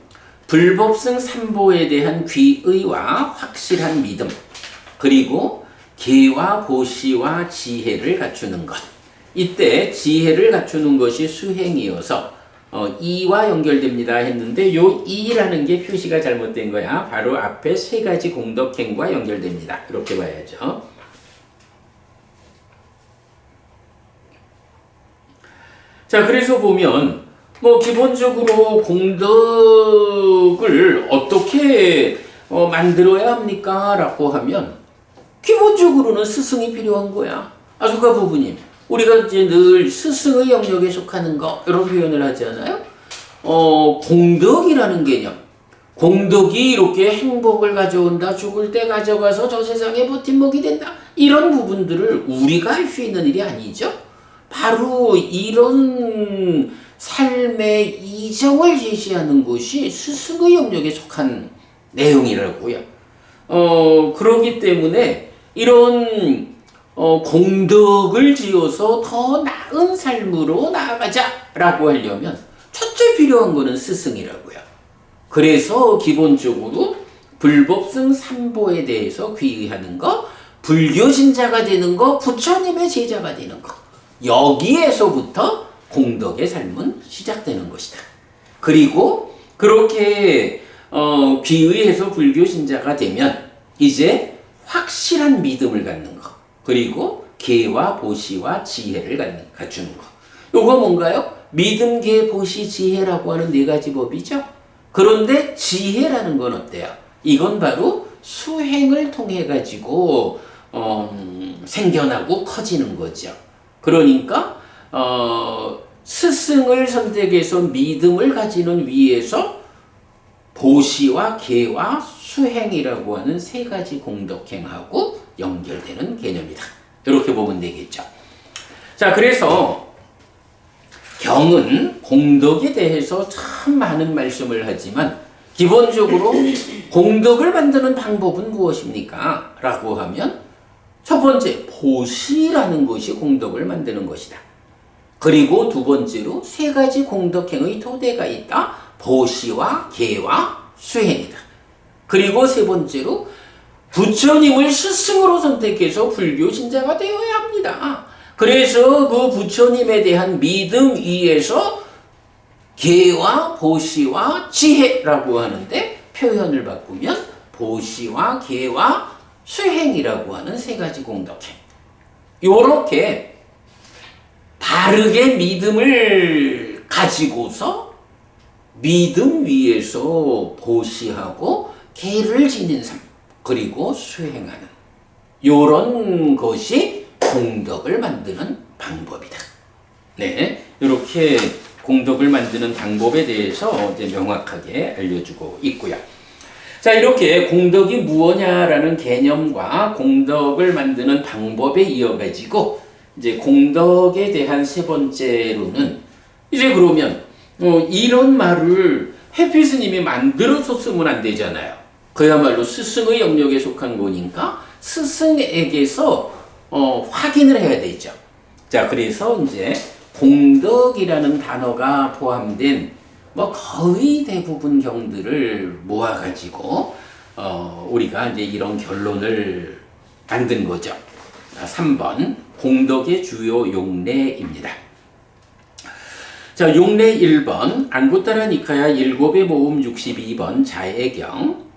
불법승 삼보에 대한 귀의와 확실한 믿음, 그리고 계와 보시와 지혜를 갖추는 것. 이때 지혜를 갖추는 것이 수행이어서 이와 연결됩니다 했는데 요 이라는 게 표시가 잘못된 거야. 바로 앞에 세 가지 공덕행과 연결됩니다. 이렇게 봐야죠. 자, 그래서 보면 기본적으로 공덕을 어떻게 만들어야 합니까? 라고 하면 기본적으로는 스승이 필요한 거야. 아소가 부부님, 우리가 이제 늘 스승의 영역에 속하는 거 이런 표현을 하잖아요. 공덕이라는 개념. 공덕이 이렇게 행복을 가져온다, 죽을 때 가져가서 저 세상에 버팀목이 된다. 이런 부분들을 우리가 할 수 있는 일이 아니죠. 바로 이런 삶의 이정을 제시하는 것이 스승의 영역에 속한 내용이라고요. 그렇기 때문에 이런 공덕을 지어서 더 나은 삶으로 나아가자라고 하려면 첫째 필요한 거는 스승이라고요. 그래서 기본적으로 불법승 삼보에 대해서 귀의하는 거, 불교 신자가 되는 거, 부처님의 제자가 되는 거. 여기에서부터 공덕의 삶은 시작되는 것이다. 그리고 그렇게 귀의해서 불교 신자가 되면 이제 확실한 믿음을 갖는 거, 그리고 계와 보시와 지혜를 갖추는 거. 요거 뭔가요? 믿음, 계, 보시, 지혜라고 하는 네 가지 법이죠. 그런데 지혜라는 건 어때요? 이건 바로 수행을 통해 가지고 생겨나고 커지는 거죠. 그러니까 스승을 선택해서 믿음을 가지는 위에서 보시와 계와 수행이라고 하는 세 가지 공덕행하고 연결되는 개념이다. 이렇게 보면 되겠죠. 자, 그래서 경은 공덕에 대해서 참 많은 말씀을 하지만 기본적으로 공덕을 만드는 방법은 무엇입니까? 라고 하면 첫 번째, 보시라는 것이 공덕을 만드는 것이다. 그리고 두 번째로 세 가지 공덕행의 토대가 있다. 보시와 계와 수행이다. 그리고 세 번째로 부처님을 스승으로 선택해서 불교 신자가 되어야 합니다. 그래서 그 부처님에 대한 믿음 위에서 계와 보시와 지혜라고 하는데 표현을 바꾸면 보시와 계와 수행이라고 하는 세 가지 공덕행. 요렇게 바르게 믿음을 가지고서 믿음 위에서 보시하고 계를 지닌 삶, 그리고 수행하는 요런 것이 공덕을 만드는 방법이다. 네, 이렇게 공덕을 만드는 방법에 대해서 이제 명확하게 알려주고 있고요. 자, 이렇게 공덕이 무엇냐라는 개념과 공덕을 만드는 방법에 이어가지고 이제 공덕에 대한 세 번째로는 이제 그러면 이런 말을 해피 스님이 만들어서 쓰면 안 되잖아요. 그야말로 스승의 영역에 속한 거니까 스승에게서 확인을 해야 되죠. 자, 그래서 이제 공덕이라는 단어가 포함된 거의 대부분 경들을 모아가지고 우리가 이제 이런 결론을 만든 거죠. 3번 공덕의 주요 용례입니다. 자, 용례 1번 안구따라 니카야 일곱의 모음 62번 자해경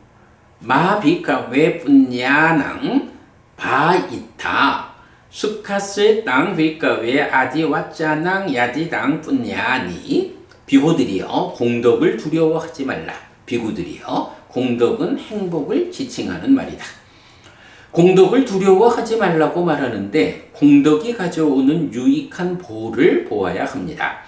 마비카웨 뿐야낭 바이타 수카스의 땅 비카웨 아디와짜낭 야디당 뿐야니 비구들이여 공덕을 두려워하지 말라. 비구들이여 공덕은 행복을 지칭하는 말이다. 공덕을 두려워하지 말라고 말하는데 공덕이 가져오는 유익한 보를 보아야 합니다.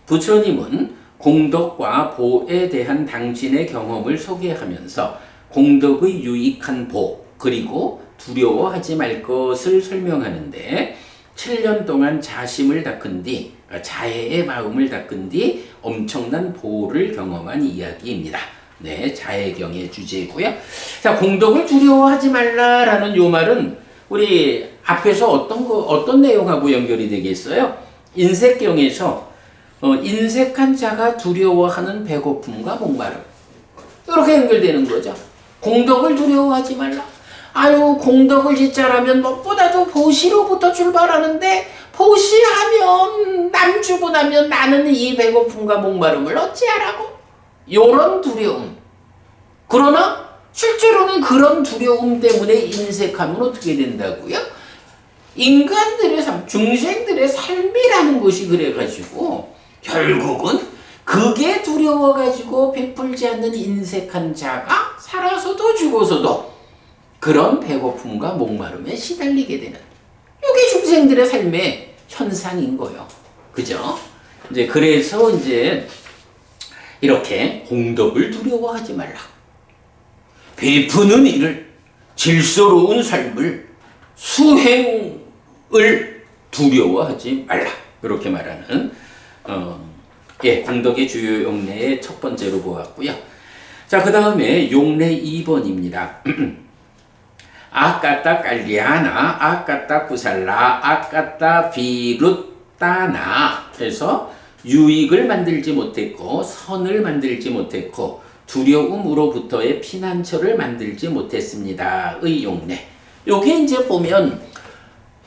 부처님은 공덕과 보에 대한 당신의 경험을 소개하면서 공덕의 유익한 보 그리고 두려워하지 말 것을 설명하는데 7년 동안 자심을 닦은 뒤 자해의 마음을 닦은 뒤 엄청난 보를 경험한 이야기입니다. 네, 자해경의 주제고요. 자, 공덕을 두려워하지 말라라는 요 말은 우리 앞에서 어떤 내용하고 연결이 되겠어요? 인색경에서 인색한 자가 두려워하는 배고픔과 목마름. 이렇게 연결되는 거죠. 공덕을 두려워하지 말라. 아유, 공덕을 짓자라면 무엇보다도 보시로부터 출발하는데 보시하면 남 주고 나면 나는 이 배고픔과 목마름을 어찌하라고? 요런 두려움. 그러나 실제로는 그런 두려움 때문에 인색하면 어떻게 된다고요? 인간들의 삶, 중생들의 삶이라는 것이 그래가지고 결국은 그게 두려워가지고 베풀지 않는 인색한 자가 살아서도 죽어서도 그런 배고픔과 목마름에 시달리게 되는 이게 중생들의 삶의 현상인 거예요. 그죠? 이제 그래서 이제 이렇게 공덕을 두려워하지 말라. 베푸는 일을, 질서로운 삶을, 수행을 두려워하지 말라. 이렇게 말하는 공덕의 주요 용례의 첫 번째로 보았고요. 자, 그 다음에 용례 2번입니다. 아까따 깔리아나, 아까따 구살라, 아까따 비루따나 해서 유익을 만들지 못했고 선을 만들지 못했고 두려움으로부터의 피난처를 만들지 못했습니다. 의 용례. 요게 이제 보면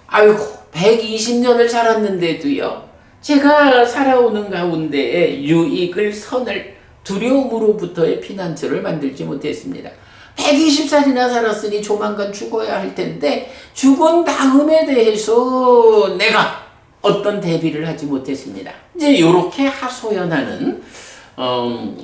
아이고 120년을 살았는데도요. 제가 살아오는 가운데에 유익을 선을 두려움으로부터의 피난처를 만들지 못했습니다. 120살이나 살았으니 조만간 죽어야 할 텐데 죽은 다음에 대해서 내가 어떤 대비를 하지 못했습니다. 이제 이렇게 하소연하는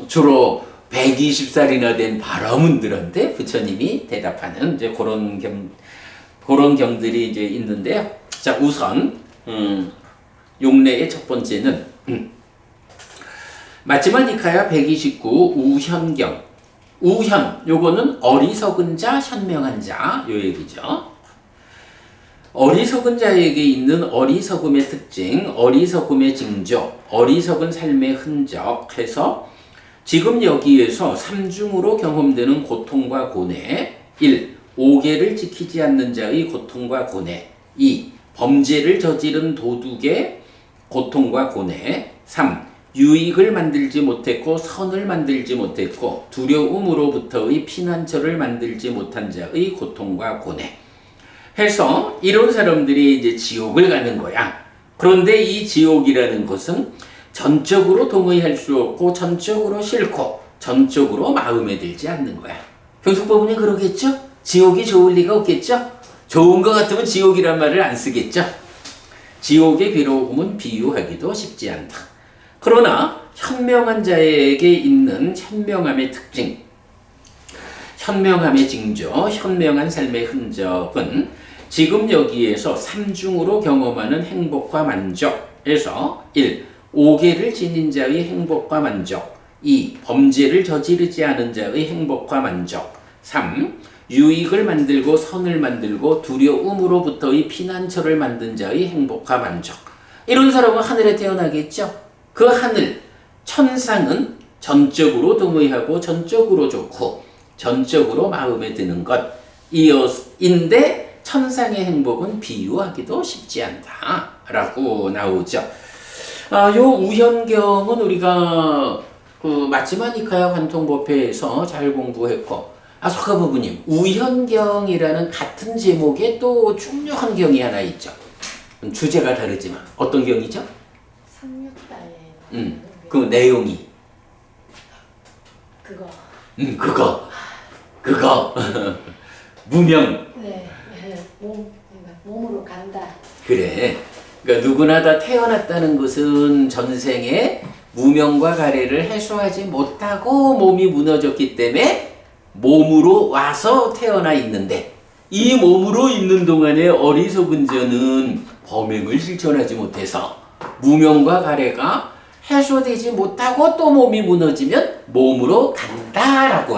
주로 120살이나 된 바라문들한테 부처님이 대답하는 이제 그런 경들이 이제 있는데요. 자, 우선 용례의 첫 번째는 마지막 니카야 129 우현경. 우현, 요거는 어리석은 자, 현명한 자, 요 얘기죠. 어리석은 자에게 있는 어리석음의 특징, 어리석음의 징조, 어리석은 삶의 흔적 해서 지금 여기에서 삼중으로 경험되는 고통과 고뇌. 1. 오계를 지키지 않는 자의 고통과 고뇌. 2. 범죄를 저지른 도둑의 고통과 고뇌. 3. 유익을 만들지 못했고 선을 만들지 못했고 두려움으로부터의 피난처를 만들지 못한 자의 고통과 고뇌 해서 이런 사람들이 이제 지옥을 가는 거야. 그런데 이 지옥이라는 것은 전적으로 동의할 수 없고 전적으로 싫고 전적으로 마음에 들지 않는 거야. 경숙법은이 그러겠죠? 지옥이 좋을 리가 없겠죠? 좋은 것 같으면 지옥이란 말을 안 쓰겠죠? 지옥의 괴로움은 비유하기도 쉽지 않다. 그러나 현명한 자에게 있는 현명함의 특징, 현명함의 징조, 현명한 삶의 흔적은 지금 여기에서 삼중으로 경험하는 행복과 만족에서 1. 오계를 지닌 자의 행복과 만족. 2. 범죄를 저지르지 않은 자의 행복과 만족. 3. 유익을 만들고 선을 만들고 두려움으로부터의 피난처를 만든 자의 행복과 만족. 이런 사람은 하늘에 태어나겠죠? 그 하늘, 천상은 전적으로 동의하고 전적으로 좋고 전적으로 마음에 드는 것인데 천상의 행복은 비유하기도 쉽지 않다 라고 나오죠. 요 우현경은 우리가 그 마치마니카야 관통법회에서 잘 공부했고 아소카 부부님, 우현경이라는 같은 제목의 또 중요한 경이 하나 있죠. 주제가 다르지만 어떤 경이죠? 그 내용이 그거 무명. 네, 몸으로 간다. 그래. 그러니까 누구나 다 태어났다는 것은 전생에 무명과 가래를 해소하지 못하고 몸이 무너졌기 때문에 몸으로 와서 태어나 있는데 이 몸으로 있는 동안에 어리석은 자는 범행을 실천하지 못해서 무명과 가래가 해소되지 못하고 또 몸이 무너지면 몸으로 간다라고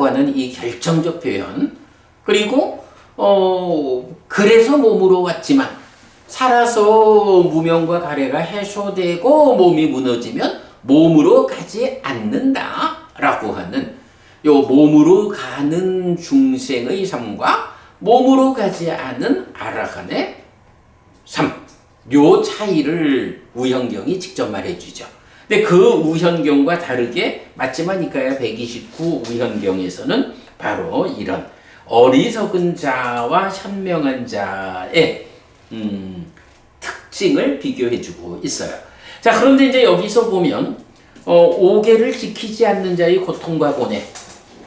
하는 이 결정적 표현. 그리고 그래서 몸으로 왔지만 살아서 무명과 가래가 해소되고 몸이 무너지면 몸으로 가지 않는다라고 하는 요 몸으로 가는 중생의 삶과 몸으로 가지 않은 아라한의 삶. 요 차이를 우현경이 직접 말해주죠. 근데 그 우현경과 다르게 마치마니카야 129 우현경에서는 바로 이런 어리석은 자와 현명한 자의 특징을 비교해주고 있어요. 자, 그런데 이제 여기서 보면 오계를 지키지 않는 자의 고통과 고뇌,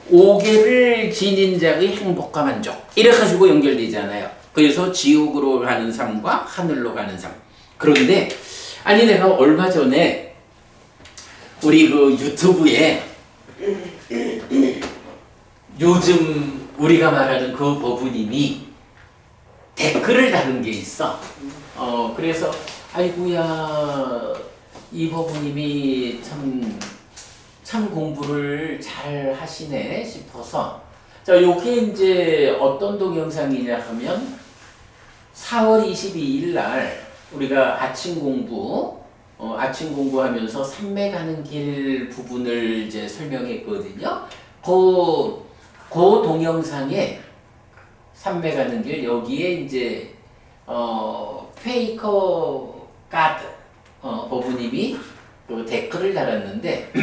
오계를 지닌 자의 행복과 만족 이래 가지고 연결되잖아요. 그래서 지옥으로 가는 삶과 하늘로 가는 삶. 그런데 아니 내가 얼마 전에 우리 그 유튜브에 요즘 우리가 말하는 그 법부님이 댓글을 다룬 게 있어. 그래서 아이고야 이 법부님이 참 공부를 잘 하시네 싶어서 자 요게 이제 어떤 동영상이냐 하면 4월 22일 날 우리가 아침 공부하면서 산매 가는 길 부분을 이제 설명했거든요. 그 동영상에 산매 가는 길 여기에 이제 페이커 가드 법부님이 그 댓글을 달았는데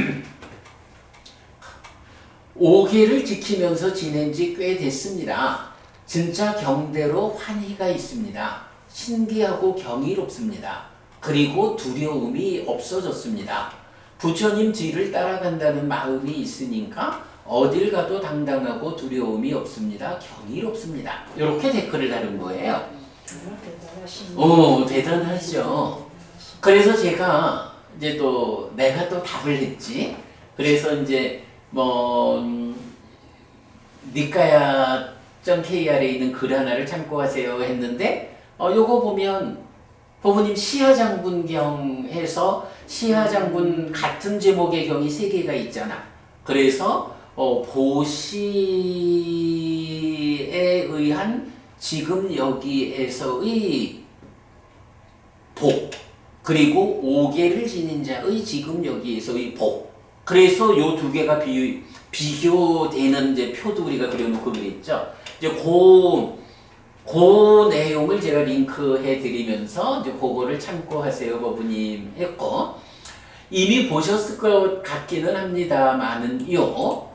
5계를 지키면서 지낸 지 꽤 됐습니다. 진짜 경대로 환희가 있습니다. 신기하고 경이롭습니다. 그리고 두려움이 없어졌습니다. 부처님 뒤를 따라간다는 마음이 있으니까 어딜 가도 당당하고 두려움이 없습니다. 경이롭습니다. 이렇게 댓글을 다룬 거예요. 정말 대단하시네. 오, 대단하죠. 그래서 제가 이제 또 내가 또 답을 했지. 그래서 이제 뭐 니까야.kr에 있는 글 하나를 참고하세요 했는데 요거 보면 법부님 시하장군경 해서 시하장군 같은 제목의 경이 3개가 있잖아. 그래서 보시에 의한 지금 여기에서의 복 그리고 5계를 지닌 자의 지금 여기에서의 복 그래서 요 2개가 비교되는 이제 표도 우리가 그려놓고 그랬죠. 이제 그 내용을 제가 링크해 드리면서 이제 그거를 참고하세요 법부님 했고 이미 보셨을 것 같기는 합니다만은요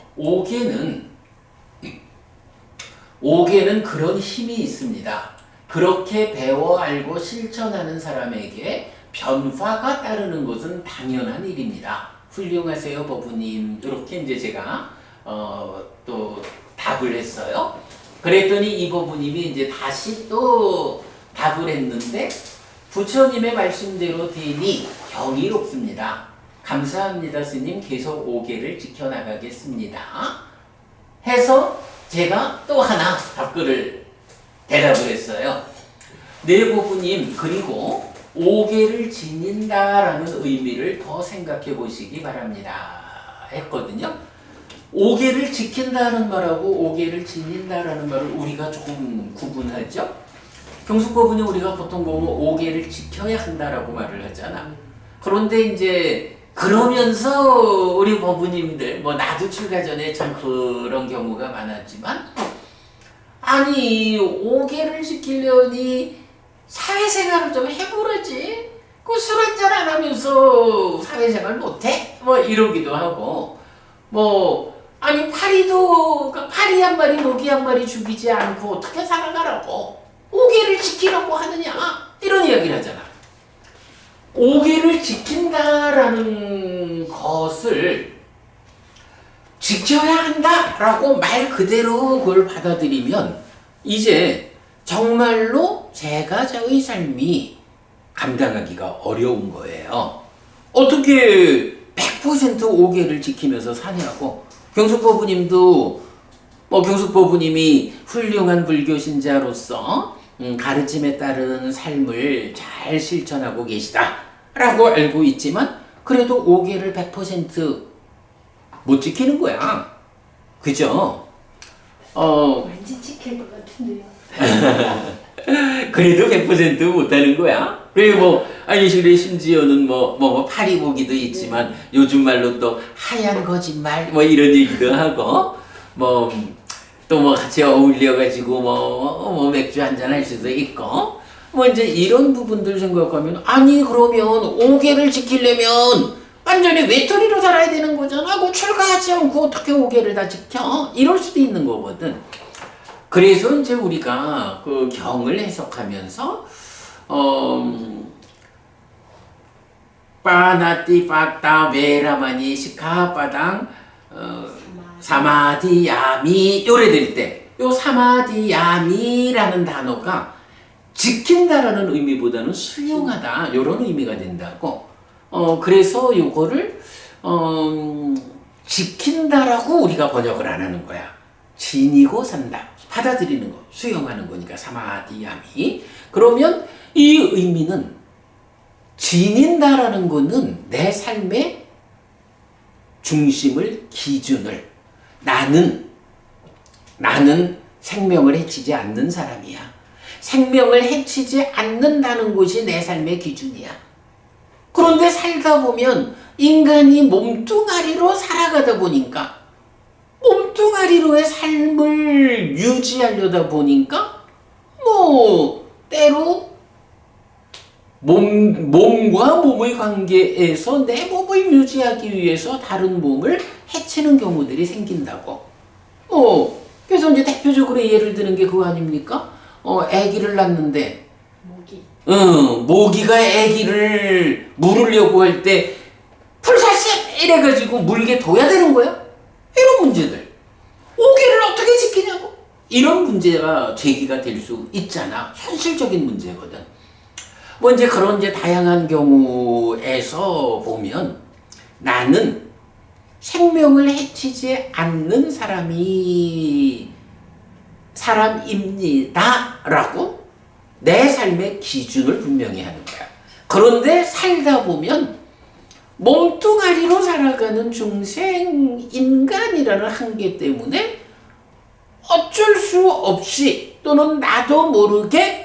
5계는 그런 힘이 있습니다. 그렇게 배워 알고 실천하는 사람에게 변화가 따르는 것은 당연한 일입니다. 훌륭하세요 법부님. 이렇게 이제 제가 또 답을 했어요. 그랬더니 이 법부님이 이제 다시 또 답을 했는데 부처님의 말씀대로 되니 경이롭습니다. 감사합니다 스님. 계속 5계를 지켜나가겠습니다. 해서 제가 또 하나 답글을 대답을 했어요. 네 법부님 그리고 5계를 지닌다라는 의미를 더 생각해 보시기 바랍니다 했거든요. 5계를 지킨다는 말하고 5계를 지닌다라는 말을 우리가 조금 구분하죠. 경숙법은요 우리가 보통 보면 5계를 지켜야 한다라고 말을 하잖아. 그런데 이제 그러면서 우리 법부님들 뭐 나도 출가 전에 참 그런 경우가 많았지만 아니 5계를 지키려니 사회생활을 좀 해보라지. 그 술 한잔 안 하면서 사회생활 못해? 뭐 이러기도 하고 뭐 아니 파리 한 마리 모기 한 마리 죽이지 않고 어떻게 살아가라고 5계를 지키라고 하느냐 이런 이야기를 하잖아. 5계를 지킨다라는 것을 지켜야 한다라고 말 그대로 그걸 받아들이면 이제 정말로 제가자의 삶이 감당하기가 어려운 거예요. 어떻게 100% 5계를 지키면서 사냐고. 경숙법부님도 경숙법부님이 훌륭한 불교 신자로서 가르침에 따른 삶을 잘 실천하고 계시다라고 알고 있지만 그래도 5계를 100% 못 지키는 거야. 그죠? 왠지 지킬 것 같은데요. 그래도 100% 못하는 거야. 그리고 아니 심지어는 파리보기도 있지만 요즘 말로 또 하얀 거짓말 이런 얘기도 하고 또 같이 어울려가지고 맥주 한잔 할 수도 있고 이제 이런 부분들 생각하면 아니 그러면 5계를 지키려면 완전히 외톨이로 살아야 되는 거잖아. 뭐 출가하지 않고 어떻게 5계를 다 지켜? 이럴 수도 있는 거거든. 그래서 이제 우리가 그 경을 해석하면서 빠나띠 빠따 베라마니 시카빠당 사마디야미 요래 될 때 요 사마디야미라는 단어가 지킨다라는 의미보다는 수용하다 요런 의미가 된다고. 그래서 요거를 지킨다라고 우리가 번역을 안 하는 거야. 지니고 산다. 받아들이는 거, 수용하는 거니까 사마디야미. 그러면 이 의미는 지닌다라는 거는 내 삶의 중심을, 기준을 나는 생명을 해치지 않는 사람이야. 생명을 해치지 않는다는 것이 내 삶의 기준이야. 그런데 살다 보면 인간이 몸뚱아리로 살아가다 보니까 몸뚱아리로의 삶을 유지하려다 보니까 때로 몸과 몸의 관계에서 내 몸을 유지하기 위해서 다른 몸을 해치는 경우들이 생긴다고. 그래서 이제 대표적으로 예를 드는 게 그거 아닙니까? 아기를 낳는데, 모기가 아기를 물으려고 할 때, 풀사씨! 이래가지고 물게 둬야 되는 거야? 이런 문제들. 오기를 어떻게 지키냐고? 이런 문제가 제기가 될 수 있잖아. 현실적인 문제거든. 이제 그런 다양한 경우에서 보면 나는 생명을 해치지 않는 사람입니다. 라고 내 삶의 기준을 분명히 하는 거야. 그런데 살다 보면 몸뚱아리로 살아가는 중생 인간이라는 한계 때문에 어쩔 수 없이 또는 나도 모르게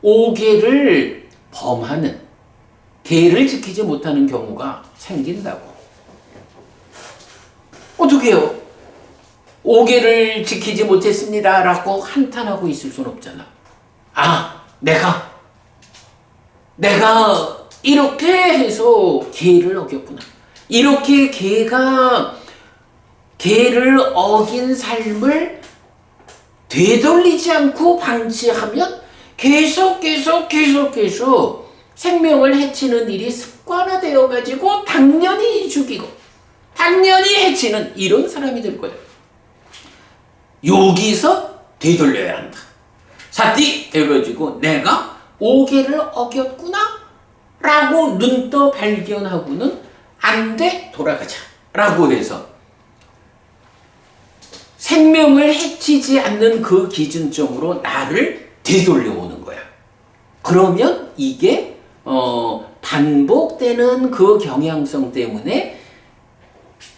오계를 범하는, 계를 지키지 못하는 경우가 생긴다고. 어떻게 해요? 오계를 지키지 못했습니다 라고 한탄하고 있을 수는 없잖아. 내가 이렇게 해서 계를 어겼구나. 이렇게 계를 어긴 삶을 되돌리지 않고 방치하면 계속해서 생명을 해치는 일이 습관화되어 가지고 당연히 죽이고 당연히 해치는 이런 사람이 될 거예요. 여기서 되돌려야 한다. 사띠 해가지고 내가 오계를 어겼구나 라고 눈떠 발견하고는 안 돼, 돌아가자 라고 해서 생명을 해치지 않는 그 기준점으로 나를 되돌려오는 거야. 그러면 이게 반복되는 그 경향성 때문에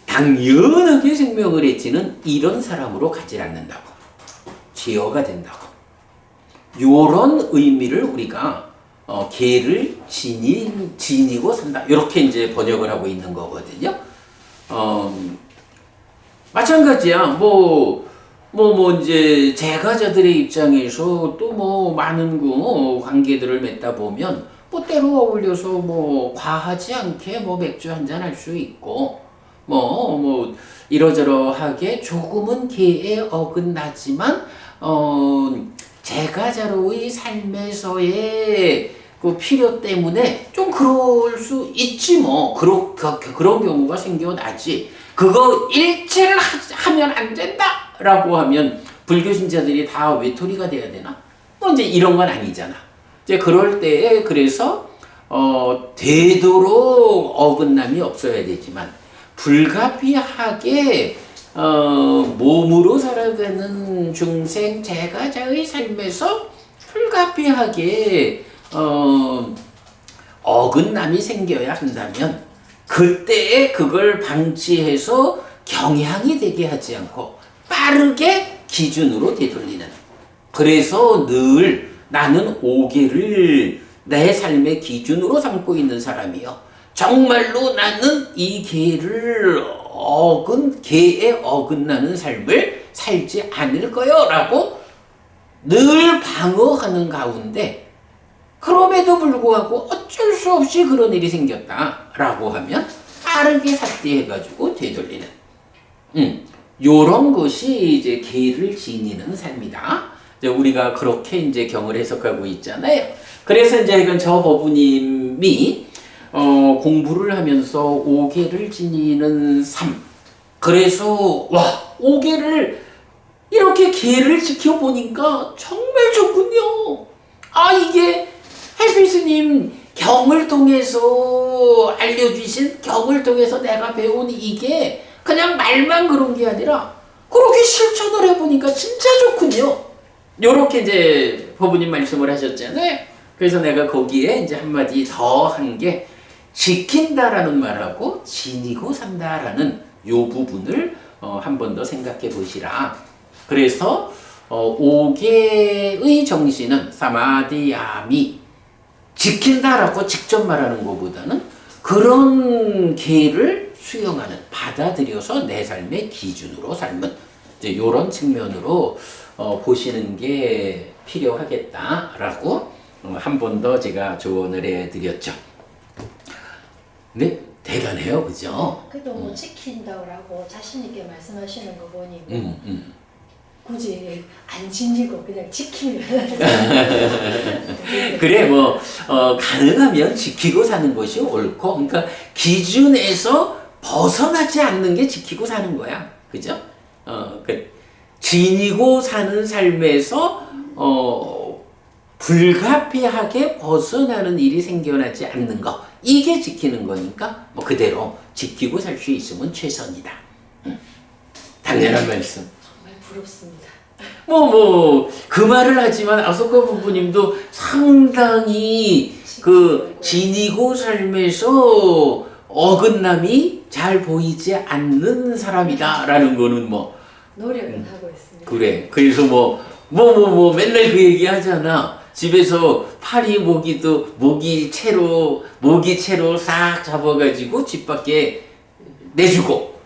당연하게 생명을 해치는 이런 사람으로 가지 않는다고. 제어가 된다고. 요런 의미를 우리가 계를 지니고 산다. 이렇게 이제 번역을 하고 있는 거거든요. 마찬가지야. 이제 제가자들의 입장에서 또 많은 관계들을 맺다 보면 때로 어울려서 과하지 않게 맥주 한잔 할 수 있고 이러저러하게 조금은 계에 어긋나지만 제가자로의 삶에서의 그 필요 때문에 좀 그럴 수 있지 그런 경우가 생겨나지. 그거 일체를 하면 안 된다 라고 하면 불교 신자들이 다 외톨이가 돼야 되나? 이제 이런 건 아니잖아. 이제 그럴 때에 그래서 되도록 어긋남이 없어야 되지만 불가피하게 몸으로 살아가는 중생 제가자의 삶에서 불가피하게 어긋남이 생겨야 한다면 그때에 그걸 방치해서 경향이 되게 하지 않고 빠르게 기준으로 되돌리는. 그래서 늘 나는 오계를 내 삶의 기준으로 삼고 있는 사람이요. 정말로 나는 이 계에 어긋나는 삶을 살지 않을 거요. 라고 늘 방어하는 가운데 그럼에도 불구하고 어쩔 수 없이 그런 일이 생겼다 라고 하면 빠르게 삭제해가지고 되돌리는 요런 것이 이제 계를 지니는 삶이다. 이제 우리가 그렇게 이제 경을 해석하고 있잖아요. 그래서 이제 이건 저 법부님이 공부를 하면서 오계를 지니는 삶. 그래서 오계를 이렇게 계를 지켜보니까 정말 좋군요. 이게 헬필스님 경을 통해서 알려주신, 경을 통해서 내가 배운 이게 그냥 말만 그런 게 아니라 그렇게 실천을 해보니까 진짜 좋군요. 요렇게 이제 법부님 말씀을 하셨잖아요. 그래서 내가 거기에 이제 한마디 더 한 게 지킨다라는 말하고 지니고 산다라는 요 부분을 한 번 더 생각해 보시라. 그래서 5개의 정신은 사마디야미 지킨다라고 직접 말하는 것보다는 그런 계를 수용하는 받아들여서 내 삶의 기준으로 삶은 이제 이런 측면으로 보시는 게 필요하겠다라고 한 번 더 제가 조언을 해드렸죠. 네, 대단해요, 그죠? 그래도 뭐 지킨다고 자신 있게 말씀하시는 거 보니 굳이 안 지니고 그냥 지키면 그래 뭐 가능하면 지키고 사는 것이 옳고, 그러니까 기준에서 벗어나지 않는 게 지키고 사는 거야, 그죠? 지니고 사는 삶에서 불가피하게 벗어나는 일이 생겨나지 않는 거, 이게 지키는 거니까 뭐 그대로 지키고 살 수 있으면 최선이다. 당연한 말씀. 정말 부럽습니다. 그 말을 하지만 아소카 부부님도 상당히 그 지니고 삶에서 어긋남이 잘 보이지 않는 사람이다라는 거는 노력은 하고 있습니다. 그래. 그래서 맨날 그 얘기 하잖아. 집에서 파리 모기 채로 싹 잡아가지고 집 밖에 내주고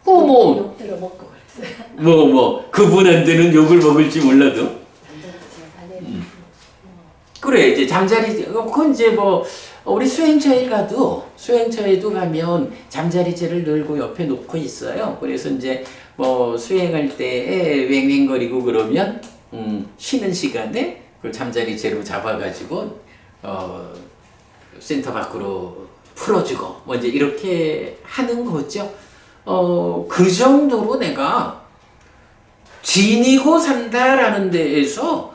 욕 들어 먹고 그랬어요. 그분한테는 욕을 먹을지 몰라도 그래. 이제 잠자리 그건 이제 우리 수행처에도 가면 잠자리채를 늘고 옆에 놓고 있어요. 그래서 이제 수행할 때 웽웽거리고 그러면 쉬는 시간에 그 잠자리채로 잡아가지고 센터 밖으로 풀어주고 이제 이렇게 하는 거죠. 그 정도로 내가 지니고 산다라는 데에서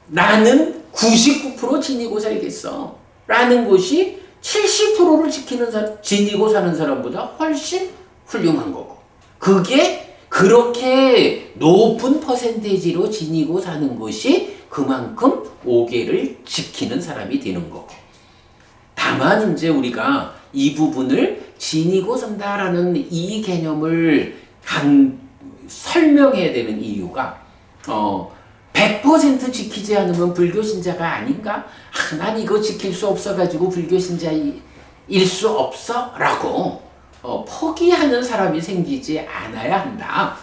나는 99% 지니고 살겠어 라는 것이 70%를 지니고 사는 사람보다 훨씬 훌륭한 거고, 그게 그렇게 높은 퍼센테이지로 지니고 사는 것이 그만큼 5개를 지키는 사람이 되는 거고, 다만 이제 우리가 이 부분을 지니고 산다라는 이 개념을 설명해야 되는 이유가 100% 지키지 않으면 불교 신자가 아닌가? 난 이거 지킬 수 없어가지고 불교 신자일 수 없어? 라고 포기하는 사람이 생기지 않아야 한다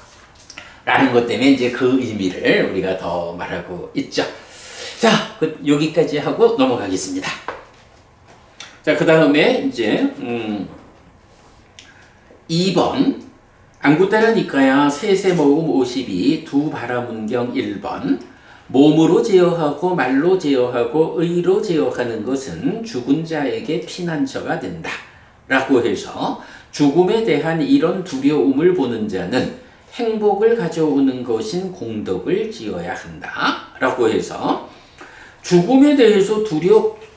라는 것 때문에 이제 그 의미를 우리가 더 말하고 있죠. 자, 여기까지 하고 넘어가겠습니다. 자, 그 다음에 이제 2번 안구따라 니까야 세세모음 52 두 바라문경 1번 몸으로 제어하고 말로 제어하고 의로 제어하는 것은 죽은 자에게 피난처가 된다 라고 해서 죽음에 대한 이런 두려움을 보는 자는 행복을 가져오는 것인 공덕을 지어야 한다 라고 해서 죽음에 대해서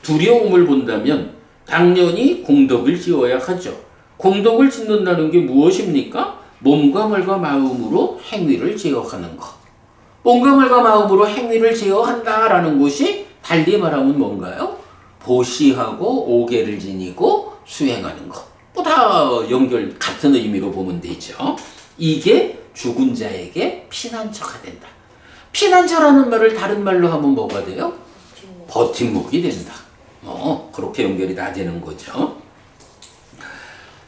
두려움을 본다면 당연히 공덕을 지어야 하죠. 공덕을 짓는다는 게 무엇입니까? 몸과 말과 마음으로 행위를 제어하는 것. 몸과 말과 마음으로 행위를 제어한다라는 것이 달리 말하면 뭔가요? 보시하고 5개를 지니고 수행하는 것. 다 같은 의미로 보면 되죠. 이게 죽은 자에게 피난처가 된다. 피난처라는 말을 다른 말로 하면 뭐가 돼요? 버팀목이 된다. 그렇게 연결이 다 되는 거죠.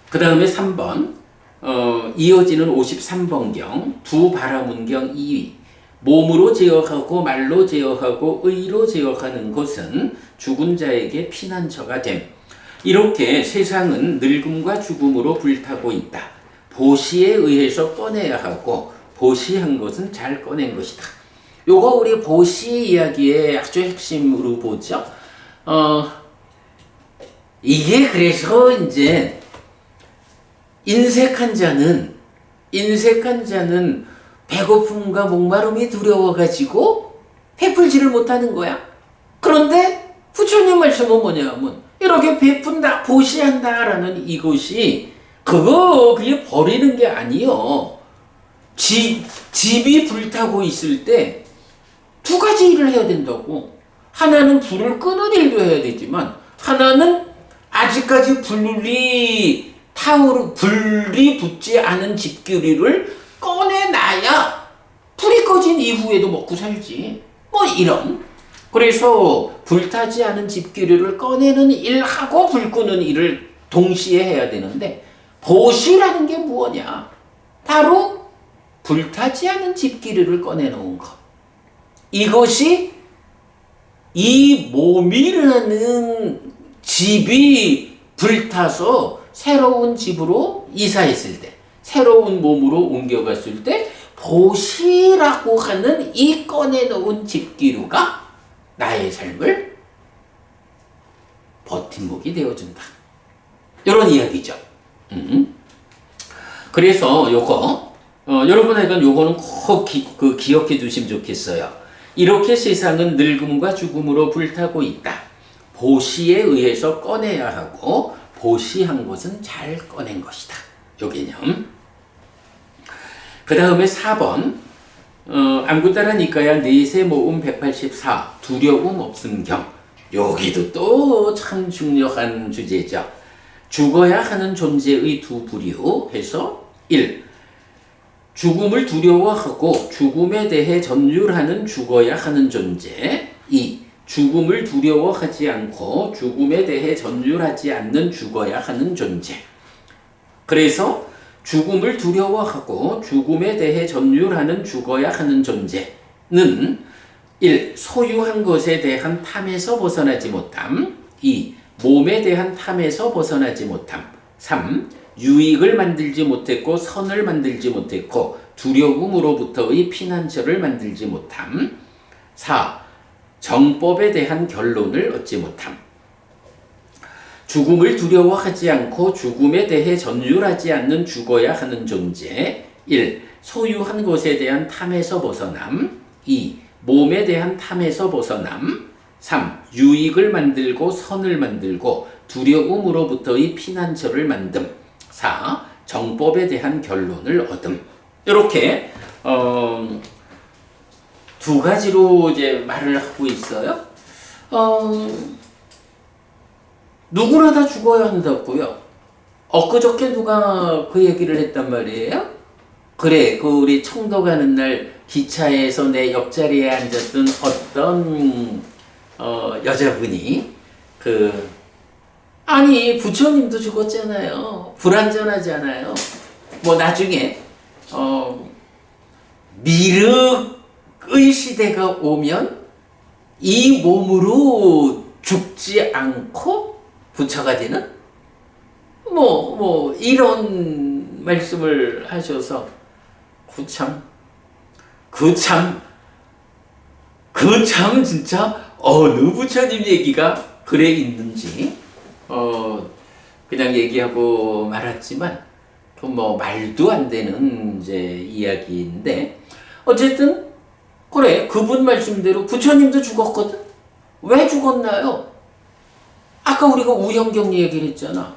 그 다음에 3번 이어지는 53번경 두 바라문경 2위 몸으로 제어하고 말로 제어하고 의로 제어하는 것은 죽은 자에게 피난처가 됨. 이렇게 세상은 늙음과 죽음으로 불타고 있다. 보시에 의해서 꺼내야 하고 보시한 것은 잘 꺼낸 것이다. 요거 우리 보시 이야기의 아주 핵심으로 보죠. 이게 그래서 이제 인색한 자는 배고픔과 목마름이 두려워가지고 베풀지를 못하는 거야. 그런데 부처님 말씀은 뭐냐면 이렇게 베푼다, 보시한다라는 이것이 그게 버리는 게 아니요. 집이 불타고 있을 때 두 가지 일을 해야 된다고. 하나는 불을 끄는 일도 해야 되지만 하나는 아직까지 불이 붙지 않은 집기류를 꺼내놔야 불이 꺼진 이후에도 먹고 살지. 뭐 이런. 그래서 불타지 않은 집기류를 꺼내는 일하고 불 끄는 일을 동시에 해야 되는데 보시라는 게 무엇이냐? 바로 불타지 않은 집기류를 꺼내놓은 것. 이것이 이 몸이라는 집이 불타서 새로운 집으로 이사했을 때, 새로운 몸으로 옮겨갔을 때 보시라고 하는 이 꺼내놓은 집기류가 나의 삶을 버팀목이 되어준다. 이런 이야기죠. 그래서 요거 여러분에게는 요거는 꼭 기억해 두시면 좋겠어요. 이렇게 세상은 늙음과 죽음으로 불타고 있다. 보시에 의해서 꺼내야 하고 보시한 것은 잘 꺼낸 것이다. 요 개념. 그 다음에 4번 안구따라 니까야 넷의 모음 184 두려움 없음경. 여기도 또 참 중요한 주제죠. 죽어야 하는 존재의 두 부류 해서 1. 죽음을 두려워하고 죽음에 대해 전율하는 죽어야 하는 존재. 2. 죽음을 두려워하지 않고 죽음에 대해 전율하지 않는 죽어야 하는 존재. 그래서 죽음을 두려워하고 죽음에 대해 전율하는 죽어야 하는 존재는 1. 소유한 것에 대한 탐에서 벗어나지 못함. 2. 몸에 대한 탐에서 벗어나지 못함. 3. 유익을 만들지 못했고 선을 만들지 못했고 두려움으로부터의 피난처를 만들지 못함. 4. 정법에 대한 결론을 얻지 못함. 죽음을 두려워하지 않고 죽음에 대해 전율하지 않는 죽어야 하는 존재. 1. 소유한 것에 대한 탐에서 벗어남. 2. 몸에 대한 탐에서 벗어남. 3. 유익을 만들고 선을 만들고 두려움으로부터의 피난처를 만듦. 4. 정법에 대한 결론을 얻음. 이렇게 두 가지로 이제 말을 하고 있어요. 누구나 다 죽어야 한다고요. 엊그저께 누가 그 얘기를 했단 말이에요. 그래, 우리 청도 가는 날 기차에서 내 옆자리에 앉았던 어떤 여자분이 아니 부처님도 죽었잖아요. 불완전하잖아요. 뭐 나중에 미륵의 시대가 오면 이 몸으로 죽지 않고 부처가 되는 뭐 이런 말씀을 하셔서 그 참 진짜 어느 부처님 얘기가 그래 있는지 그냥 얘기하고 말았지만 뭐 말도 안 되는 이제 이야기인데 어쨌든 그래 그분 말씀대로 부처님도 죽었거든. 왜 죽었나요? 아까 우리가 우영경 얘기를 했잖아.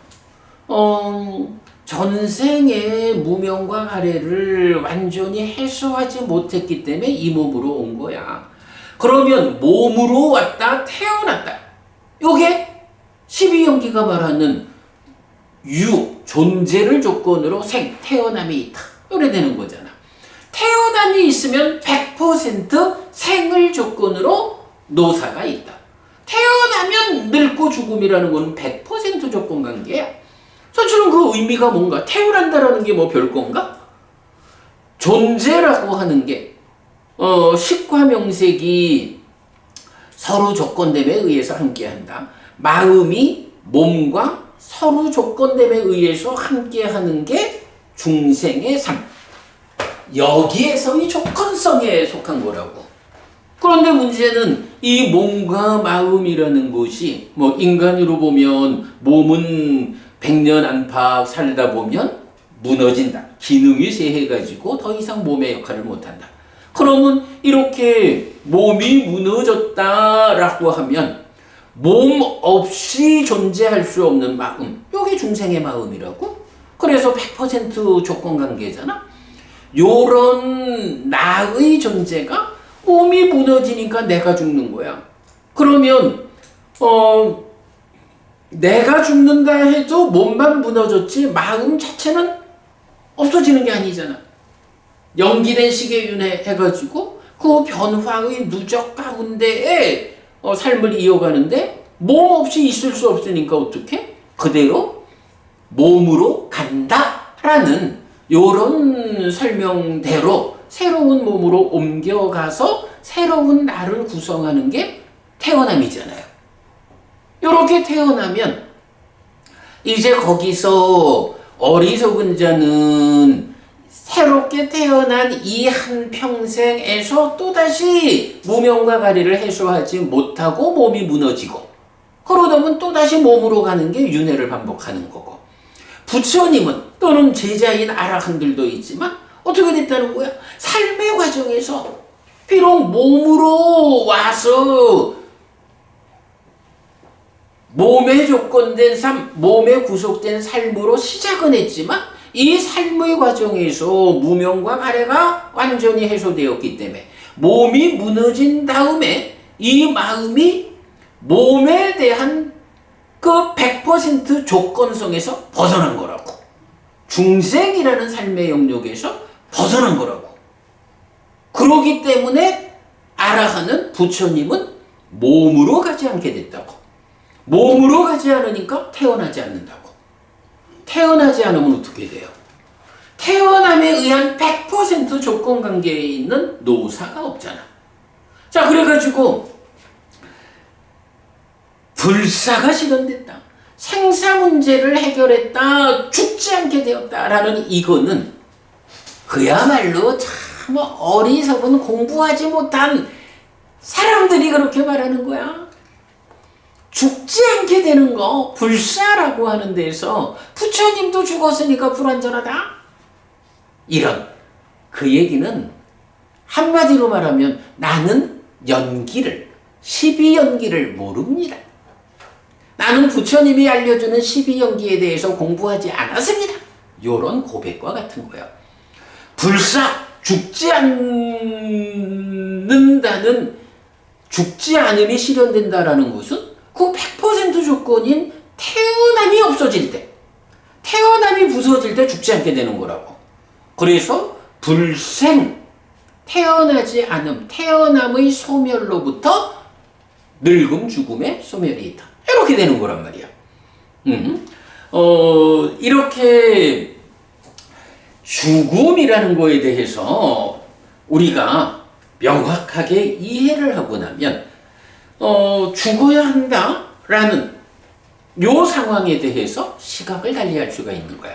전생의 무명과 가래를 완전히 해소하지 못했기 때문에 이 몸으로 온 거야. 그러면 몸으로 왔다 태어났다. 요게 12연기가 말하는 존재를 조건으로 태어남이 있다. 이래 되는 거잖아. 태어남이 있으면 100% 생을 조건으로 노사가 있다. 태어나면 늙고 죽음이라는 건 100% 조건 관계야. 사실은 그 의미가 뭔가? 태어난다라는 게 뭐 별건가? 존재라고 하는 게 식과 명색이 서로 조건됨에 의해서 함께한다. 마음이 몸과 서로 조건됨에 의해서 함께하는 게 중생의 삶. 여기에서 이 조건성에 속한 거라고. 그런데 문제는 이 몸과 마음이라는 것이 뭐 인간으로 보면 몸은 100년 안팎 살다 보면 무너진다. 기능이 쇠해가지고 더 이상 몸의 역할을 못한다. 그러면 이렇게 몸이 무너졌다라고 하면 몸 없이 존재할 수 없는 마음. 이게 중생의 마음이라고. 그래서 100% 조건관계잖아. 요런 나의 존재가 몸이 무너지니까 내가 죽는 거야. 그러면 내가 죽는다 해도 몸만 무너졌지 마음 자체는 없어지는 게 아니잖아. 연기된 시계윤회 해가지고 그 변화의 누적 가운데에 삶을 이어가는데 몸 없이 있을 수 없으니까 어떻게? 그대로 몸으로 간다라는 요런 설명대로 새로운 몸으로 옮겨가서 새로운 나를 구성하는 게 태어남이잖아요. 요렇게 태어나면 이제 거기서 어리석은 자는 새롭게 태어난 이 한 평생에서 또다시 무명과 가리를 해소하지 못하고 몸이 무너지고 그러다 보면 또다시 몸으로 가는 게 윤회를 반복하는 거고, 부처님은 또는 제자인 아라한들도 있지만 어떻게 됐다는 거야? 삶의 과정에서 비록 몸으로 와서 몸에 조건된 삶, 몸에 구속된 삶으로 시작은 했지만 이 삶의 과정에서 무명과 가래가 완전히 해소되었기 때문에 몸이 무너진 다음에 이 마음이 몸에 대한 그 100% 조건성에서 벗어난 거라고. 중생이라는 삶의 영역에서 벗어난 거라고. 그러기 때문에 아라한은 부처님은 몸으로 가지 않게 됐다고. 몸으로 가지 않으니까 태어나지 않는다고. 태어나지 않으면 어떻게 돼요? 태어남에 의한 100% 조건 관계에 있는 노사가 없잖아. 자, 그래가지고 불사가 실현됐다. 생사 문제를 해결했다. 죽지 않게 되었다라는 이거는 그야말로 참 어리석은 공부하지 못한 사람들이 그렇게 말하는 거야. 죽지 않게 되는 거, 불사라고 하는 데서 부처님도 죽었으니까 불완전하다? 이런, 그 얘기는 한마디로 말하면 나는 연기를, 12연기를 모릅니다. 나는 부처님이 알려주는 12연기에 대해서 공부하지 않았습니다. 요런 고백과 같은 거예요. 불사, 죽지 않는다는, 죽지 않음이 실현된다라는 것은 그 100% 조건인 태어남이 없어질 때, 태어남이 부서질 때 죽지 않게 되는 거라고. 그래서 불생, 태어나지 않음, 태어남의 소멸로부터 늙음, 죽음의 소멸이 있다. 이렇게 되는 거란 말이야. 이렇게 죽음이라는 거에 대해서 우리가 명확하게 이해를 하고 나면 죽어야 한다라는 요 상황에 대해서 시각을 달리할 수가 있는 거야.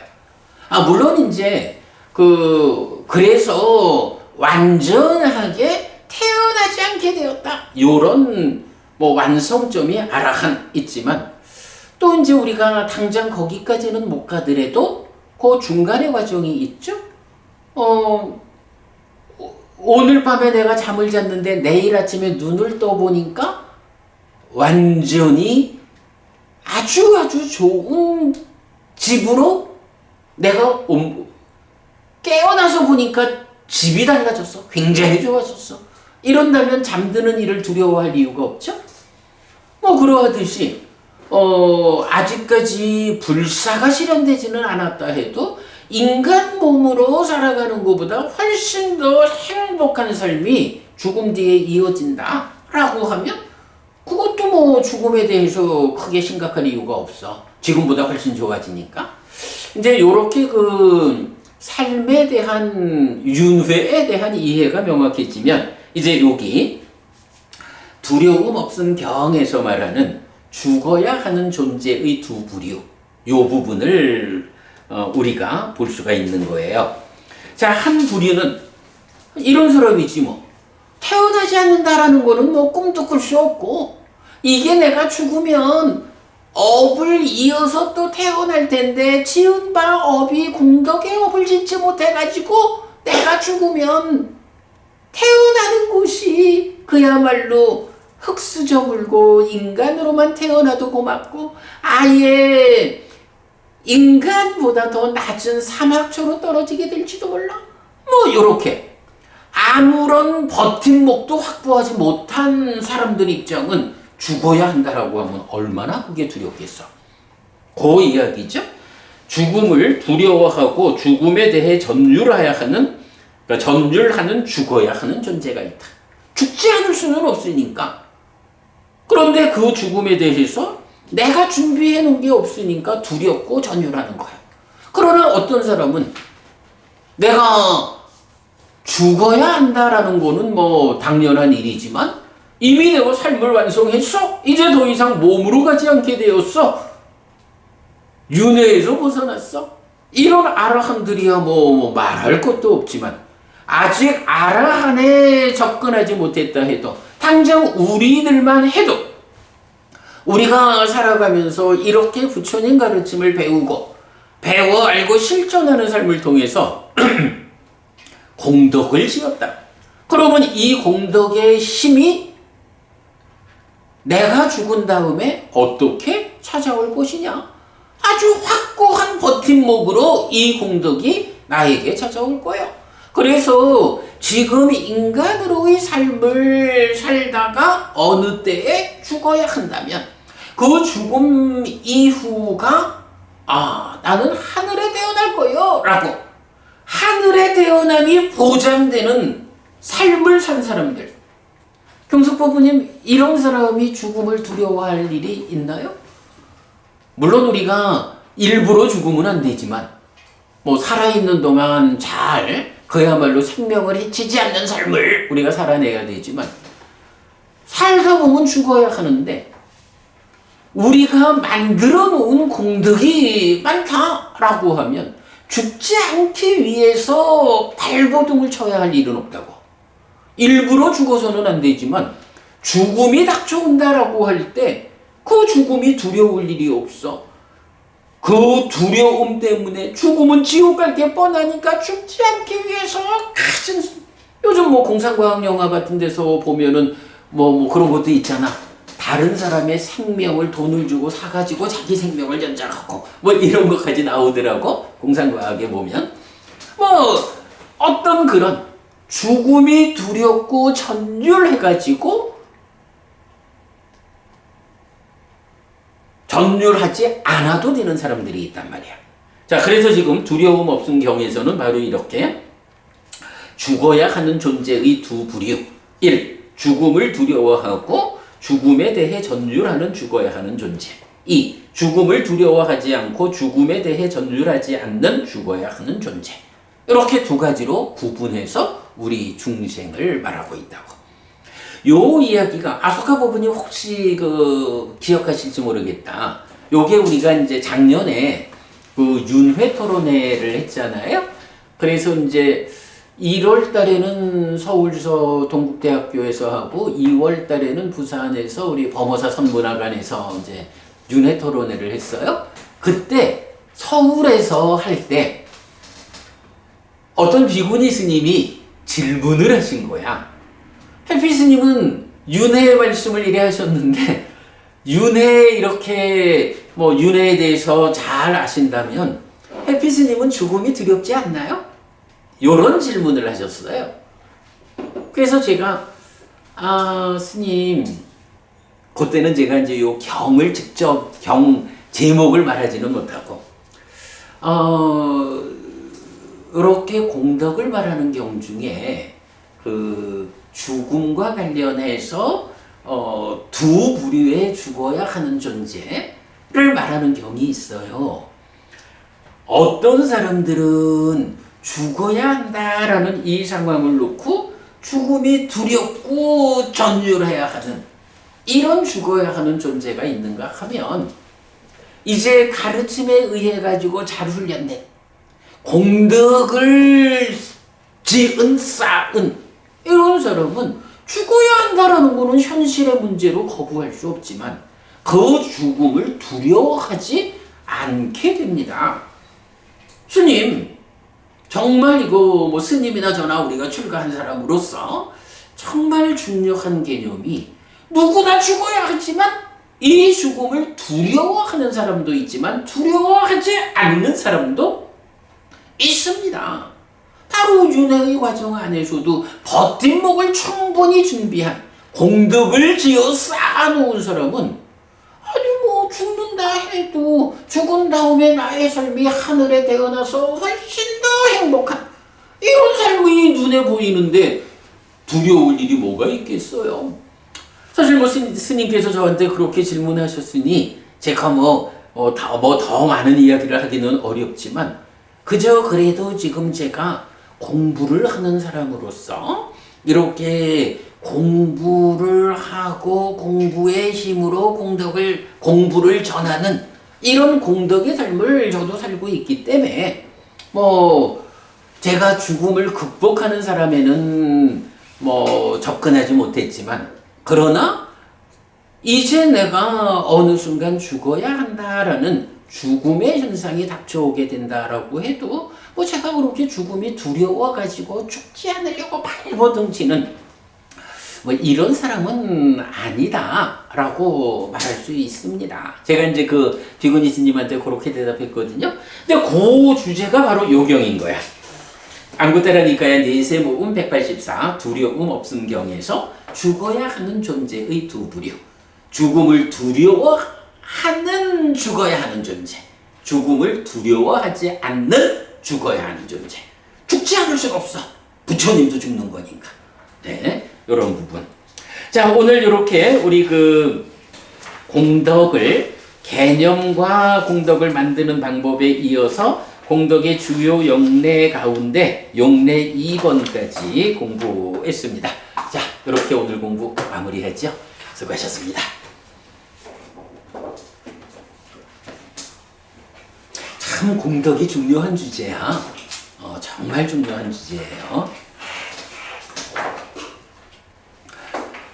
물론 이제 그래서 완전하게 태어나지 않게 되었다. 요런 완성점이 아라한 있지만 또 이제 우리가 당장 거기까지는 못 가더라도 그 중간의 과정이 있죠. 오늘 밤에 내가 잠을 잤는데 내일 아침에 눈을 떠보니까 완전히 아주 좋은 집으로 내가 깨어나서 보니까 집이 달라졌어. 굉장히 좋아졌어. 이런다면 잠드는 일을 두려워할 이유가 없죠? 그러하듯이 아직까지 불사가 실현되지는 않았다 해도 인간 몸으로 살아가는 것보다 훨씬 더 행복한 삶이 죽음 뒤에 이어진다라고 하면 그것도 죽음에 대해서 크게 심각할 이유가 없어. 지금보다 훨씬 좋아지니까. 이제 요렇게 삶에 대한 윤회에 대한 이해가 명확해지면 이제 여기 두려움 없은 경에서 말하는 죽어야 하는 존재의 두 부류, 요 부분을 우리가 볼 수가 있는 거예요. 자, 한 부류는 이런 사람이지 태어나지 않는다라는 거는 꿈도 꿀 수 없고, 이게 내가 죽으면 업을 이어서 또 태어날 텐데 지은 바 업이 공덕의 업을 짓지 못해가지고 내가 죽으면 태어나는 곳이 그야말로 흙수저물고 인간으로만 태어나도 고맙고 아예 인간보다 더 낮은 사막초로 떨어지게 될지도 몰라. 뭐 요렇게 아무런 버팀목도 확보하지 못한 사람들 입장은 죽어야 한다라고 하면 얼마나 그게 두렵겠어. 그 이야기죠. 죽음을 두려워하고 죽음에 대해 전율해야 하는, 그러니까 전율하는 죽어야 하는 존재가 있다. 죽지 않을 수는 없으니까. 그런데 그 죽음에 대해서 내가 준비해 놓은 게 없으니까 두렵고 전율하는 거야. 그러나 어떤 사람은 내가 죽어야 한다라는 거는 뭐 당연한 일이지만 이미 내가 삶을 완성했어. 이제 더 이상 몸으로 가지 않게 되었어. 윤회에서 벗어났어. 이런 아라한들이야 뭐 말할 것도 없지만 아직 아라한에 접근하지 못했다 해도 당장 우리들만 해도 우리가 살아가면서 이렇게 부처님 가르침을 배우고 배워 알고 실천하는 삶을 통해서 공덕을 지었다. 그러면 이 공덕의 힘이 내가 죽은 다음에 어떻게 찾아올 것이냐? 아주 확고한 버팀목으로 이 공덕이 나에게 찾아올 거예요. 그래서 지금 인간으로의 삶을 살다가 어느 때에 죽어야 한다면 그 죽음 이후가 나는 하늘에 태어날 거예요 라고 하늘에 태어남이 보장되는 삶을 산 사람들, 경석법부님, 이런 사람이 죽음을 두려워할 일이 있나요? 물론 우리가 일부러 죽으면 안 되지만 뭐 살아있는 동안 잘 그야말로 생명을 해치지 않는 삶을 우리가 살아내야 되지만 살다 보면 죽어야 하는데 우리가 만들어 놓은 공덕이 많다라고 하면 죽지 않기 위해서 발버둥을 쳐야 할 일은 없다고. 일부러 죽어서는 안 되지만 죽음이 닥쳐온다라고 할 때 그 죽음이 두려울 일이 없어. 그 두려움 때문에 죽음은 지옥 갈 게 뻔하니까 죽지 않기 위해서 가진, 요즘 뭐 공상과학 영화 같은 데서 보면은 뭐 그런 것도 있잖아. 다른 사람의 생명을 돈을 주고 사가지고 자기 생명을 연장하고 뭐 이런 것까지 나오더라고. 공상과학에 보면 뭐 어떤 그런 죽음이 두렵고 전율해가지고 전율하지 않아도 되는 사람들이 있단 말이야. 자, 그래서 지금 두려움 없은 경에서는 바로 이렇게 죽어야 하는 존재의 두 부류. 1. 죽음을 두려워하고 죽음에 대해 전율하는 죽어야 하는 존재. 2. 죽음을 두려워하지 않고 죽음에 대해 전율하지 않는 죽어야 하는 존재. 이렇게 두 가지로 구분해서 우리 중생을 말하고 있다고. 요 이야기가 아소카 법부님 혹시 기억하실지 모르겠다. 요게 우리가 이제 작년에 윤회 토론회를 했잖아요. 그래서 이제 1월 달에는 서울서 동국대학교에서 하고 2월 달에는 부산에서 우리 범어사 선문화관에서 이제 윤회 토론회를 했어요. 그때 서울에서 할 때 어떤 비구니 스님이 질문을 하신 거야. 해피 스님은 윤회 말씀을 이래 하셨는데 윤회 이렇게 뭐 윤회에 대해서 잘 아신다면 해피 스님은 죽음이 두렵지 않나요? 요런 질문을 하셨어요. 그래서 제가 스님, 그때는 제가 이제 요 경을 직접 경 제목을 말하지는 못하고 이렇게 공덕을 말하는 경 중에 죽음과 관련해서 두 부류의 죽어야 하는 존재를 말하는 경이 있어요. 어떤 사람들은 죽어야 한다라는 이 상황을 놓고 죽음이 두렵고 전율해야 하는 이런 죽어야 하는 존재가 있는가 하면 이제 가르침에 의해 가지고 잘 훈련된 공덕을 지은 쌓은 이런 사람은 죽어야 한다라는 거는 현실의 문제로 거부할 수 없지만 그 죽음을 두려워하지 않게 됩니다. 스님, 정말 이거 뭐 스님이나 저나 우리가 출가한 사람으로서 정말 중요한 개념이 누구나 죽어야 하지만 이 죽음을 두려워하는 사람도 있지만 두려워하지 않는 사람도 있습니다. 하루 윤회의 과정 안에서도 버팀목을 충분히 준비한 공덕을 지어 쌓아놓은 사람은 아니 뭐 죽는다 해도 죽은 다음에 나의 삶이 하늘에 태어나서 훨씬 더 행복한 이런 삶이 눈에 보이는데 두려울 일이 뭐가 있겠어요? 사실 뭐 스님께서 저한테 그렇게 질문하셨으니 제가 더 많은 이야기를 하기는 어렵지만 그저 그래도 지금 제가 공부를 하는 사람으로서 이렇게 공부를 하고 공부의 힘으로 공부를 전하는 이런 공덕의 삶을 저도 살고 있기 때문에 제가 죽음을 극복하는 사람에는 접근하지 못했지만 그러나 이제 내가 어느 순간 죽어야 한다라는 죽음의 현상이 닥쳐오게 된다라고 해도 제가 그렇게 죽음이 두려워가지고 죽지 않으려고 발버둥치는 이런 사람은 아니다라고 말할 수 있습니다. 제가 이제 그 비구니 스님한테 그렇게 대답했거든요. 근데 그 주제가 바로 요경인 거야. 안구테라니까야 내세모음 184 두려움 없음경에서 죽어야 하는 존재의 두 부류. 죽음을 두려워하는 죽어야 하는 존재. 죽음을 두려워하지 않는 죽어야 하는 존재. 죽지 않을 수가 없어. 부처님도 죽는 거니까. 네, 이런 부분. 자, 오늘 이렇게 우리 그 공덕을 개념과 공덕을 만드는 방법에 이어서 공덕의 주요 용례 가운데 용례 2번까지 공부했습니다. 자, 이렇게 오늘 공부 마무리했죠? 수고하셨습니다. 참 공덕이 중요한 주제야. 정말 중요한 주제예요.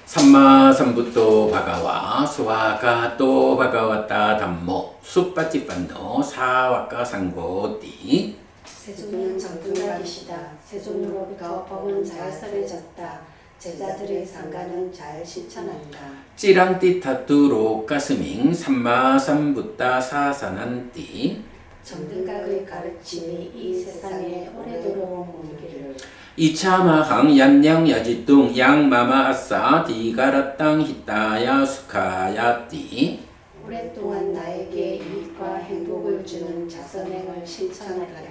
삼마삼부토 바가와 수화가 또 바가왔다 담모 숫바티판노 사와가 상고띠 세존은 정등각이시다. 세존으로부터 법은 잘 설해졌다. 제자들의 상가는 잘 실천한다. 찌랑띠 타투로 가스밍 삼마삼부따 사산한띠 정등각의 가르침이 이 세상에 오래도록 옮기를 이차마항 얀냥 야지뚱 양마마아싸 디가라땅 히따야 수카야띠 오랫동안 나에게 이익과 행복을 주는 자선행을 실천하리라.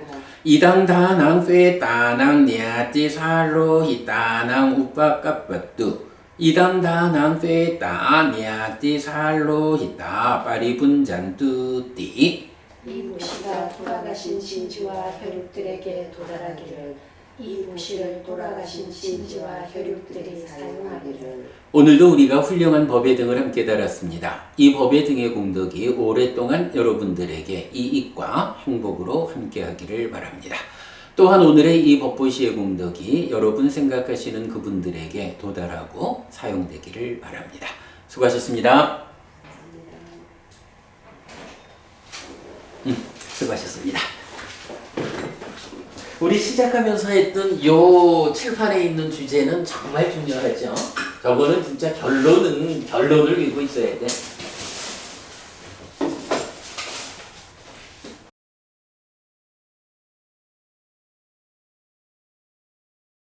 이당다낭 쇠따낭 냐띠 살로 히따낭 우빠까빠뚜 이당다낭 쇠따 냐띠 살로 히따 빠리분잔뚜띠 이 무시가 돌아가신 신지와 혈육들에게 도달하기를 이 무시를 돌아가신 신지와 혈육들이 사용하기를 오늘도 우리가 훌륭한 법의 등을 함께 달았습니다. 이 법의 등의 공덕이 오랫동안 여러분들에게 이익과 행복으로 함께하기를 바랍니다. 또한 오늘의 이 법보시의 공덕이 여러분 생각하시는 그분들에게 도달하고 사용되기를 바랍니다. 수고하셨습니다. 수고하셨습니다. 우리 시작하면서 했던 요 칠판에 있는 주제는 정말 중요하죠. 저거는 진짜 결론을 읽고 있어야 돼.